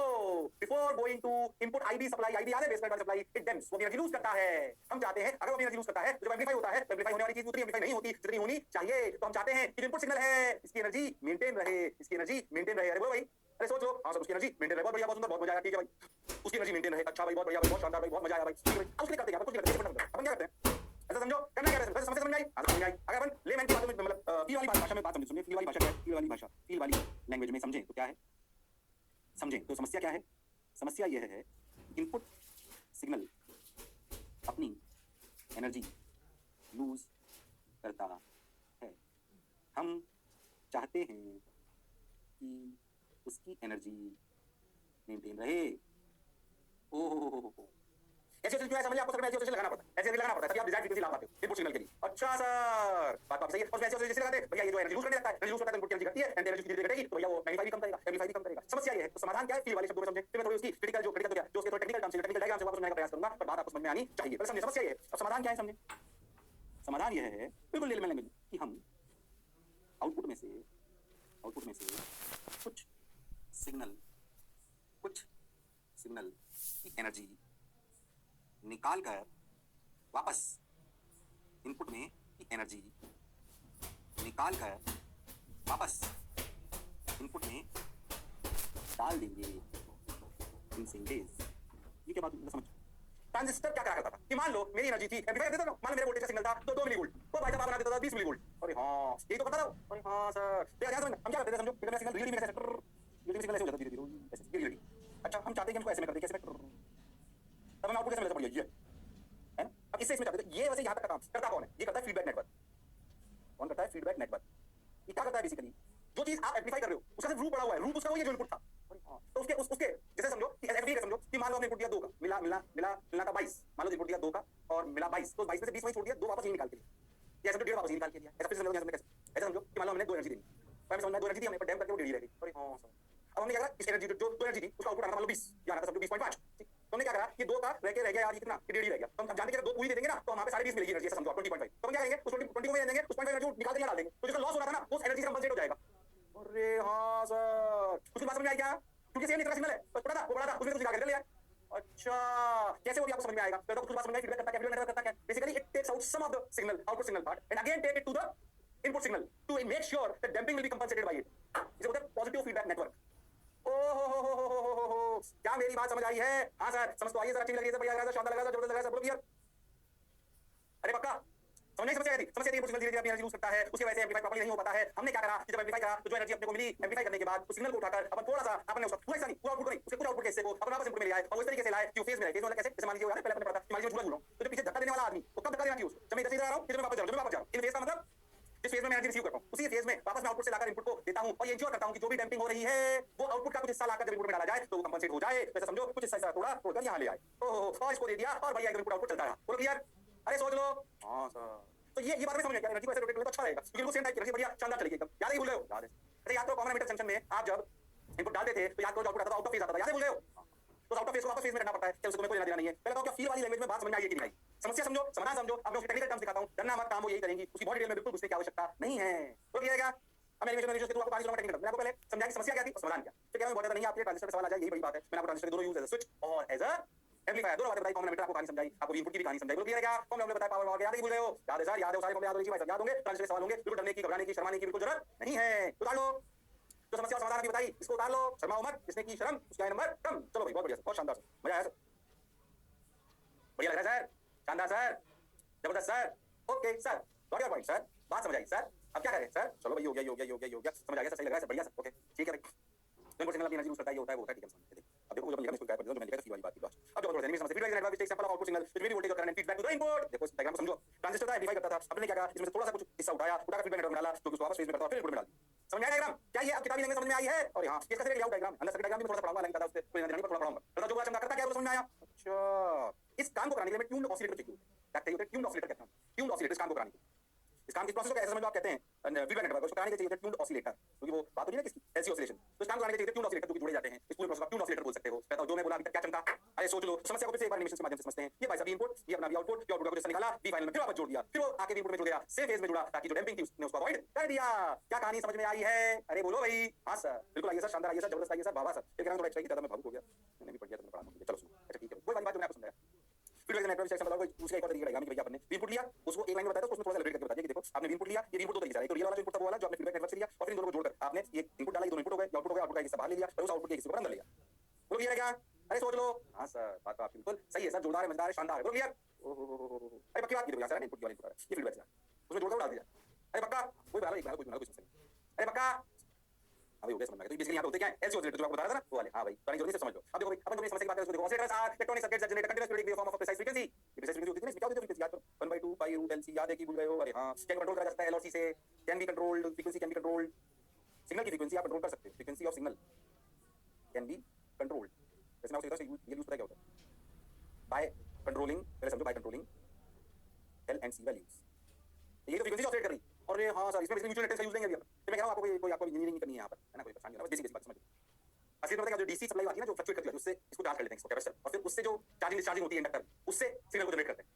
before going to input IB supply IB याद है base current supply it damps वो एनर्जी लूज करता है। हम चाहते हैं अगर वो एनर्जी लूज करता है तो जब एम्पलीफाई होता है तो एम्पलीफाई होने वाली चीज उतनी एम्पलीफाई नहीं होती जितनी होनी चाहिए तो हम चाहते हैं कि इनपुट सिग्नल है इसकी एनर्जी मेंटेन रहे इसकी एनर्जी मेंटेन रहे। अरे बोलो भाई अरे सोच लो हाँ सर उसकी एनर्जी मेंटेन रहे बहुत बढ़िया बहुत सुंदर बहुत मजा आया ठीक है भाई उसकी एनर्जी मेंटेन रहे अच्छा भाई बहुत बढ़िया भाई बहुत शानदार भाई बहुत मजा आया भाई ठीक है भाई अब उसके करते हैं कुछ नहीं करते अपन क्या करते हैं ऐसा समझो करना क्या है समस्या समझ में आई समझ में आई। अगर अपन लेमैन की बातों में मतलब फील वाली भाषा में बात समझ सुनिए फील वाली भाषा क्या है फील वाली भाषा फील वाली लैंग्वेज में समझें तो क्या है समझें तो समस्या क्या है समस्या यह है इनपुट सिग्नल अपनी एनर्जी लूज करता है हम चाहते हैं कि उसकी एनर्जी मेंटेन रहे। ओह ऐसे जो है समझिए आपको सर्किट ऐसे लगाना पड़ता है ऐसे लगाना पड़ता है तभी आप डिजाइन फ्रीक्वेंसी ला पाते हो इनपुट सिग्नल के लिए। अच्छा सर बात आप सही है और ऐसे जैसे लगाते हैं भैया ये जो एनर्जी यूज करने लगता है एनर्जी यूज करता है इनपुट एनर्जी घटती है एंड एनर्जी धीरे धीरे घटेगी तो भैया वो मैग्नीफाई भी कम करेगा एम्पलीफाई भी कम करेगा। समस्या ये है तो समाधान क्या है फील वाले शब्दों में समझें फिर मैं थोड़ी उसकी क्रिटिकल जो क्रिटिकल जो उसके थोड़ा टेक्निकल टर्म्स टेक्निकल डायग्राम से वापस समझने का प्रयास करूंगा पर बात आपको समझ में आनी चाहिए। पहले समझिए समस्या ये है अब समाधान क्या है समझें समाधान ये है बिल्कुल लेमैन लैंग्वेज कि हम आउटपुट में से कुछ सिग्नल की एनर्जी निकाल कर वापस इनपुट में की एनर्जी निकाल कर वापस इनपुट में डाल देंगे इन सिंगल्स। ये क्या बात समझ ट्रांजिस्टर क्या करा करता था कि मान लो मेरी एनर्जी थी एम्पलीफायर देता था मान लो मेरे वोल्टेज का सिग्नल था तो 2 मिली वोल्ट वो भाई साहब बना देता था 20 मिली वोल्ट। अरे हां यही तो पता था अरे हां सर देखा ध्यान समझ हम क्या करते थे समझो मेरा सिग्नल धीरे धीरे सिग्नल ऐसे हो जाता धीरे धीरे ऐसे धीरे। अच्छा हम चाहते हैं कि हमको ऐसे में कर दे कैसे में तब हम आउटपुट कैसे मिलता पड़िए ये है अब इससे इसमें चाहते थे ये वैसे यहां तक का काम करता कौन है ये करता है फीडबैक नेटवर्क। कौन करता है? Feedback network. ये क्या करता है बेसिकली? जो चीज आप एम्पलीफाई कर रहे हो उसका सिर्फ रूप पड़ा हुआ है, रूप उसका वही है जो इनपुट था। तो उसके जैसे समझो कि एफडी का समझो कि मान लो आपने इनपुट दिया 2 का, मिला था 22, मान लो इनपुट दिया 2 का और मिला 22, तो 22 में से 20 वहीं छोड़ दिया, 2 वापस यहीं निकाल के लिया। या समझो 1.5 वापस यहीं निकाल के लिया। ऐसा फिर समझो कैसे? ऐसा समझो कि मान लो हमने 2 एनर्जी दी, पर समझना 2 एनर्जी दी हमने, पर डैम करके वो 1.5 रह गई। अरे हां सर, अब हमने क्या करा? इस एनर्जी जो 2 एनर्जी थी उसका आउटपुट आना था मान लो 20, ये आना था समझो 20.5, ठीक। तो हमने क्या करा? ये 2 का रह गया यार, ये कितना? 1.5 रह गया। तो हम जानते हैं कि 2 पूरी दे देंगे ना तो वहां पे 20.5 मिलेगी एनर्जी, ऐसा समझो 20.5। तो हम क्या करेंगे? उस 20 को में देंगे, उस 0.5 एनर्जी निकाल के डाल देंगे, तो जिसका लॉस हो रहा था ना उस एनर्जी से कंपनसेट हो जाएगा। अरे हां सर, उसकी बात समझ में आई क्या? क्योंकि सेम इतना सिग्नल है, तो पता था वो बड़ा था, उसमें कुछ निकाल कर लिया। अच्छा, कैसे वो भी आपको समझ में आएगा? तो कुछ बात समझ में आई? फीडबैक करता है, फीडबैक नेटवर्क करता है। Basically it takes out some of the signal, output signal part, and again take it to the input signal to make sure that damping will be compensated by it. इसे बोलते हैं positive feedback network. ओहो, क्या मेरी बात समझ आई है? हाँ सर, समझ तो आई है सर, अच्छी लग रही है, बढ़िया लग रहा है, शानदार लग रहा है, जबरदस्त लग रहा है, सब बोलो क्लियर। अरे पक्का समझने की समस्या थी, समस्या थी सिग्नल धीरे-धीरे अपनी एनर्जी लूज करता है, उसकी वजह से एम्पलीफाई प्रॉपर्ली नहीं हो पाता है। हमने क्या करा कि जब एम्पलीफाई करा तो जो एनर्जी अपने को मिली, एम्पलीफाई करने के बाद उस सिग्नल को उठाकर अपन थोड़ा सा आपने उसका पूरा हिस्सा नहीं, पूरा आउटपुट नहीं, उसके पूरे आउटपुट के हिस्से को अपन वापस इनपुट में ले आए और उस तरीके से लाए कि वो फेज में रहे। फेज मतलब कैसे? जैसे मान लीजिए पहले अपने पढ़ा था, मान लीजिए झूला झूल रहा हूं, तो जो पीछे धक्का देने वाला आदमी वो कब धक्का देना चाहिए उसको? जब मैं इधर से इधर आ रहा हूं, फिर मैं वापस जा रहा हूं, जब मैं वापस जा रहा हूं। इन फेज का मतलब जिस फेज में मैं एनर्जी रिसीव करता हूं उसी फेज में वापस मैं आउटपुट से लाकर इनपुट को देता हूं और ये इंश्योर करता हूं कि जो भी डैम्पिंग हो रही है वो आउटपुट का कुछ हिस्सा लाकर जब इनपुट में डाला जाए तो वो कंपनसेट हो जाए। तो ऐसा समझो कुछ हिस्सा थोड़ा तोड़कर यहां ले आए, ओहो, और इसको दे दिया और भैया इनपुट आउटपुट चलता रहा। बोलो क्लियर? अरे सोच लो। हां सर, तो ये बात में समझ में क्या? एनर्जी को ऐसे रोटेट करें तो अच्छा रहेगा, क्योंकि वो सेम टाइप की एनर्जी बढ़िया शानदार चलेगी एकदम। याद ही भूल रहे हो? याद है। अरे याद करो कॉमन एमिटर जंक्शन में आप जब इनपुट डालते थे तो याद करो आउटपुट आता था, आउट ऑफ फेज आता था, याद है? भूल रहे हो? तो आउट ऑफ फेज को वापस फेज में करना पड़ता है, क्या उसको कोई लेना देना नहीं है। पहले तो क्या फील वाली लैंग्वेज में बात समझ में आई है कि नहीं आई? समस्या समझो, समाधान समझो। अब मैं उसकी टेक्निकल टर्म्स दिखाता हूं, डरना मत, काम वो यही करेंगी, उसकी बहुत डिटेल में बिल्कुल घुसने की आवश्यकता नहीं है। तो क्लियर है क्या? अब एनिमेशन के थ्रू आपको कहानी सुनाऊंगा टेक्निकल। मैं आपको पहले समझाया कि समस्या क्या थी और समाधान क्या। फिर क्या मैं बहुत ज्यादा नहीं, आपके ट्रांजिस्टर का सवाल आ जाए, यही बड़ी बात है। मैंने आपको ट्रांजिस्टर दोनों यूज एज अ स्विच और एज अ एम्पलीफायर दोनों बातें बताई, कॉमन एमिटर आपको कहानी समझाई, आपको इनपुट की भी कहानी समझाई। क्लियर है क्या? कॉमन एमिटर बताया, पावर वावर याद ही भूल रहे हो? याद है सर, याद है, सारे फॉर्मूले याद होंगे भाई साहब, याद होंगे। ट्रांजिस्टर के सवाल होंगे, बिल्कुल डरने की, घबराने की, शर्माने की बिल्कुल जरूरत नहीं है। उतार लो जो समस्या और समाधान की बताई, इसको उतार लो, शर्माओ मत, जिसने की शर्म उसका है नंबर कम। चलो भाई, बहुत बढ़िया सर, बहुत शानदार सर, मजा आया सर, बढ़िया लग रहा है सर, शानदार सर, जबरदस्त sir, okay sir, got your point sir, बात समझ आई सर। अब क्या करें सर? चलो भाई, हो गया, समझ आ गया सर, सही लग रहा है सर, बढ़िया सर, ओके ठीक है भाई। इनपुट सिग्नल अपनी एनर्जी यूज करता है, ये होता है, ठीक है समझ। अब देखो जो लिखा मैं इसको क्या कर दूं, जो मैंने लिखा था वाली बात की बात। अब जो थोड़ा समझ feedback network which takes sample of output signal which vary voltage और current feedback to the input. देखो इस डायग्राम को समझो, ट्रांजिस्टर का एम्पलीफाई करता था, हमने क्या करा? इसमें से थोड़ा सा कुछ हिस्सा उठाकर फीडबैक नेटवर्क में डाला, तो उसको वापस फेज में करता और फिर इनपुट में डाल दिया। समझ में आया डायग्राम? क्या ये अब किताबी लैंग्वेज समझ में आई है? और यहां इसका सिर्फ लेआउट डायग्राम, अंदर सर्किट डायग्राम भी थोड़ा सा पढ़ाऊंगा, लाइन का था उससे कोई ध्यान नहीं, पर थोड़ा पढ़ाऊंगा। बता जो वो चमका करता क्या है वो समझ में आया? अच्छा, इस काम को कराने के लिए मैं ट्यून्ड ऑसिलेटर चाहिए, क्या चाहिए? ट्यून्ड ऑसिलेटर कहता हूं, ट्यून्ड ऑसिलेटर इस काम को कराने के लिए, इस काम की प्रोसेस को ऐसे समझ लो, आप कहते हैं फीडबैक नेटवर्क, उसको कराने के चाहिए ट्यून्ड ऑसिलेटर, क्योंकि वो बात हो रही है ना किसकी? LC oscillation. तो इस काम को कराने के चाहिए ट्यून्ड ऑसिलेटर जो कि जुड़े जाते हैं, इस पूरे प्रोसेस को ट्यून्ड ऑसिलेटर बोल सकते हो। कहता हूं जो मैं बोला अभी तक क्या चमका? अरे सोच लो, समस्या को फिर से एक बार एनिमेशन के माध्यम से समझते हैं। ये भाई साहब इनपुट, ये अपना भी आउटपुट, ये आउटपुट का कुछ निकाला, बी फाइनल में फिर वापस जोड़ दिया, फिर वो आके इनपुट में जुड़ गया, सेम फेज में जुड़ा, ताकि जो डैम्पिंग थी उसने उसको अवॉइड कर दिया। क्या कहानी समझ में आई है? अरे बोलो भाई। हां सर, बिल्कुल आई है सर, शानदार आई है सर, जबरदस्त आई है सर, वाह सर। फिर कह रहा हूं थोड़ा एक्स्ट्रा की ज्यादा मैं भावुक हो गया, मैंने भी पढ़ लिया तो मैं पढ़ा दूंगा, चलो सुनो। अच्छा ठीक है, कोई वाली बात जो मैंने आपको समझाया। फीडबैक नेटवर्क से समझाओ, दूसरा एक और तरीका डायग्राम कि भैया आपने इनपुट लिया, उसको एक लाइन में बताया था, उसमें थोड़ा सा एलिब्रेट करके बता दिया कि देखो आपने इनपुट लिया, ये इनपुट दो तरीके से है, एक तो रियल वाला जो इनपुट था वो वाला जो आपने फीडबैक नेटवर्क से लिया, और फिर इन दोनों को जोड़कर आपने ये इनपुट डाला, ये दोनों इनपुट हो गए, आउटपुट हो गया, आउटपुट का एक हिस्सा बाहर ले लिया और उस आउटपुट के हिस्से को अंदर ले लिया। बोलो क्लियर है क्या? अरे सोच लो। हां सर, बात तो आपकी बिल्कुल सही है सर, जोरदार है, मजेदार है, शानदार है। बोलो क्लियर? ओहो, अरे पक्की बात की, देखो यार इनपुट वाला इनपुट आ रहा है, ये फीडबैक से उसमें जोड़कर डाल दिया। अरे पक्का कोई बात नहीं, कोई समस्या नहीं। अरे पक्का अभी हो गया समझ में। तो बेसिकली यहां पे होते क्या है? एलसी ऑसिलेटर जो आपको बता रहा था ना वो वाले। हां भाई, पुरानी जोड़नी से समझ लो। अब देखो भाई, अपन दोनों समस्या की बात करें, उसको देखो, oscillators are electronic circuits that generate continuous periodic waveform of precise frequency. ये प्रिसाइज फ्रीक्वेंसी होती है ना, इसमें क्या होती है फ्रीक्वेंसी? याद करो, 1/2 पाई रूट एलसी, याद है कि भूल गए हो? अरे हां, क्या कंट्रोल करा जा सकता है एलओसी से? Can be controlled, frequency can be controlled, signal की फ्रीक्वेंसी आप कंट्रोल कर सकते हो, frequency of signal can be controlled. जैसे मैं ऑसिलेटर से ये यूज पता क्या होता है? बाय कंट्रोलिंग, पहले समझो, by controlling L and C values. ये तो फ्रीक्वेंसी ऑसिलेट कर रही। और ये हां सर, इसमें बेसिकली म्यूचुअल इंडक्टेंस का यूज लेंगे अभी अपन। तो मैं कह रहा हूं आपको कोई आपको इंजीनियरिंग नहीं करनी है यहां पर, है ना, कोई परेशानी नहीं है, बस बेसिक बात समझ लो। असली में पता जो डीसी सप्लाई आती है ना, जो फ्लक्चुएट करती है, उससे इसको चार्ज कर लेते हैं इसको कैपेसिटर, और फिर उससे जो चार्जिंग डिस्चार्जिंग होती है इंडक्टर, उससे सिग्नल को जनरेट करते हैं।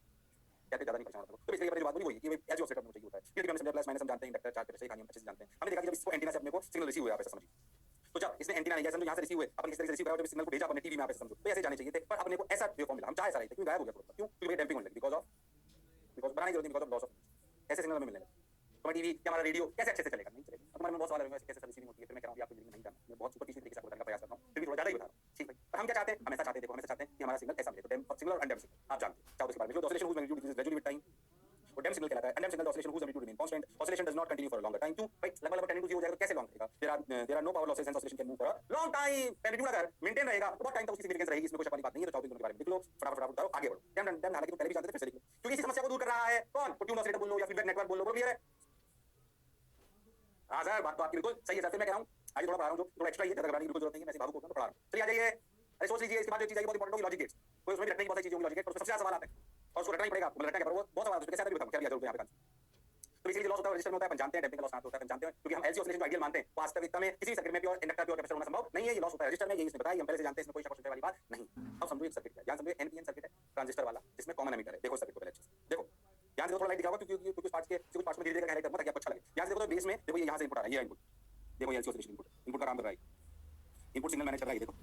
कहते ज्यादा नहीं परेशान होता। तो बेसिकली अपनी जो बात बोली वही है कि एज ऑसिलेटर में चाहिए होता है। ये हम समझ प्लस माइनस हम जानते हैं, इंडक्टर चार्ज करते हैं, कहानी हम अच्छे से जानते हैं। हमने देखा कि जब इसको एंटीना से अपने को सिग्नल रिसीव हुआ, आप ऐसा समझिए। तो जब इसने एंटीना नहीं, जैसे यहां से रिसीव हुए, अपन किस तरह से रिसीव करा, जब सिग्नल को भेजा अपने टीवी में, आप ऐसे समझो, तो ऐसे जाने चाहिए थे, पर अपने को ऐसा वेवफॉर्म मिला, हम चाहे ऐसा रहे थे, क्यों गायब हो गया? क्यों? क्योंकि डैम्पिंग होने लगी, बिकॉज़ बनाने की जरूरत नहीं, बिकॉज़ ऑफ लॉस ऑफ ऐसे सिग्नल हमें मिलने लगे। तो टीवी या हमारा रेडियो कैसे अच्छे से चलेगा? नहीं चलेगा। तुम्हारे में बहुत सवाल है कैसे रिसीविंग होती है, फिर मैं कह रहा हूं आपको नहीं जानना, मैं बहुत सुपरफिशियल तरीके से बताने का प्रयास कर रहा हूं, फिर भी थोड़ा ज्यादा ही बता रहा हूं, ठीक है? पर हम क्या चाहते हैं? हम ऐसा चाहते हैं, देखो हम ऐसा चाहते हैं कि हमारा सिग्नल ऐसा मिले, तो डैम्प सिग्नल और अनडैम्प सिग्नल आप जानते हैं, चाहो तो इसके बारे में। जो oscillation whose magnitude decreases gradually with time, वो डैम्प सिग्नल कहलाता है। Undamp signal oscillation whose magnitude remain constant, oscillation does not continue for a longer time. क्यों भाई? लगभग 10 into 0 हो जाएगा तो कैसे लॉन्ग रहेगा? There are no power losses and oscillation can move for a long time. Magnitude अगर maintain रहेगा तो बहुत टाइम तक उसकी सिग्निफिकेंस रहेगी, इसमें कोई शक वाली बात नहीं है। तो चाहो तो दोनों के बारे में देख लो, फटाफट करो, आगे बढ़ो। डैम्प हालांकि तुम पहले भी जानते थे, फिर से देख लो, क्योंकि इसी समस्या को दूर कर रहा है कौन? ट्यून ऑसिलेटर बोल लो या फीडबैक नेटवर्क बोल लो, क्लियर है? सही है सर। फिर मैं कह रहा हूँ आइए थोड़ा पढ़ा रहा हूँ, जो थोड़ा एक्स्ट्रा ही है, ज्यादा घबराने की बिल्कुल जरूरत नहीं है, मैं ऐसे भावुक होकर पढ़ा रहा हूँ। चलिए आ जाइए। अरे सोच लीजिए इसके बाद जो चीज आएगी बहुत इंपॉर्टेंट होगी, लॉजिक गेट्स। कोई उसमें भी रटने की बहुत सारी चीजें होंगी लॉजिक गेट, और सबसे ज्यादा सवाल आते हैं और उसको रटना ही पड़ेगा आपको, रटना क्या पड़ेगा, बहुत सवाल कैसे आता है बताऊँ, क्या जरूरत है यहाँ पे। तो इसलिए लॉस होता है, रजिस्टर में होता है, अपन जानते हैं, डैम्पिंग का लॉस होता है, अपन जानते हैं, क्योंकि हम एलसी ऑसिलेशन को आइडियल मानते हैं। वास्तविकता में किसी सर्किट में प्योर इंडक्टर प्योर कैपेसिटर होना संभव नहीं है, ये लॉस होता है रजिस्टर में, यही इसने बताया, हम पहले से जानते हैं, इसमें कोई शक वाली बात नहीं। अब समझो एक सर्किट है, ध्यान समझो, एनपीएन सर्किट है ट्रांजिस्टर वाला, जिसमें कॉमन एमिटर है। देखो सर्किट को पहले अच्छे से देखो, ध्यान से थोड़ा लाइट दिखाऊंगा क्योंकि कुछ पार्ट्स में धीरे धीरे हाईलाइट करूंगा ताकि आपको अच्छा लगे। ध्यान से देखो, तो बेस में देखो, ये यहाँ से इनपुट आ रहा है, ये इनपुट देखो, ये एलसी ऑसिलेशन इनपुट का काम कर रहा है, इनपुट सिग्नल मैनेज कर रहा है, देखो।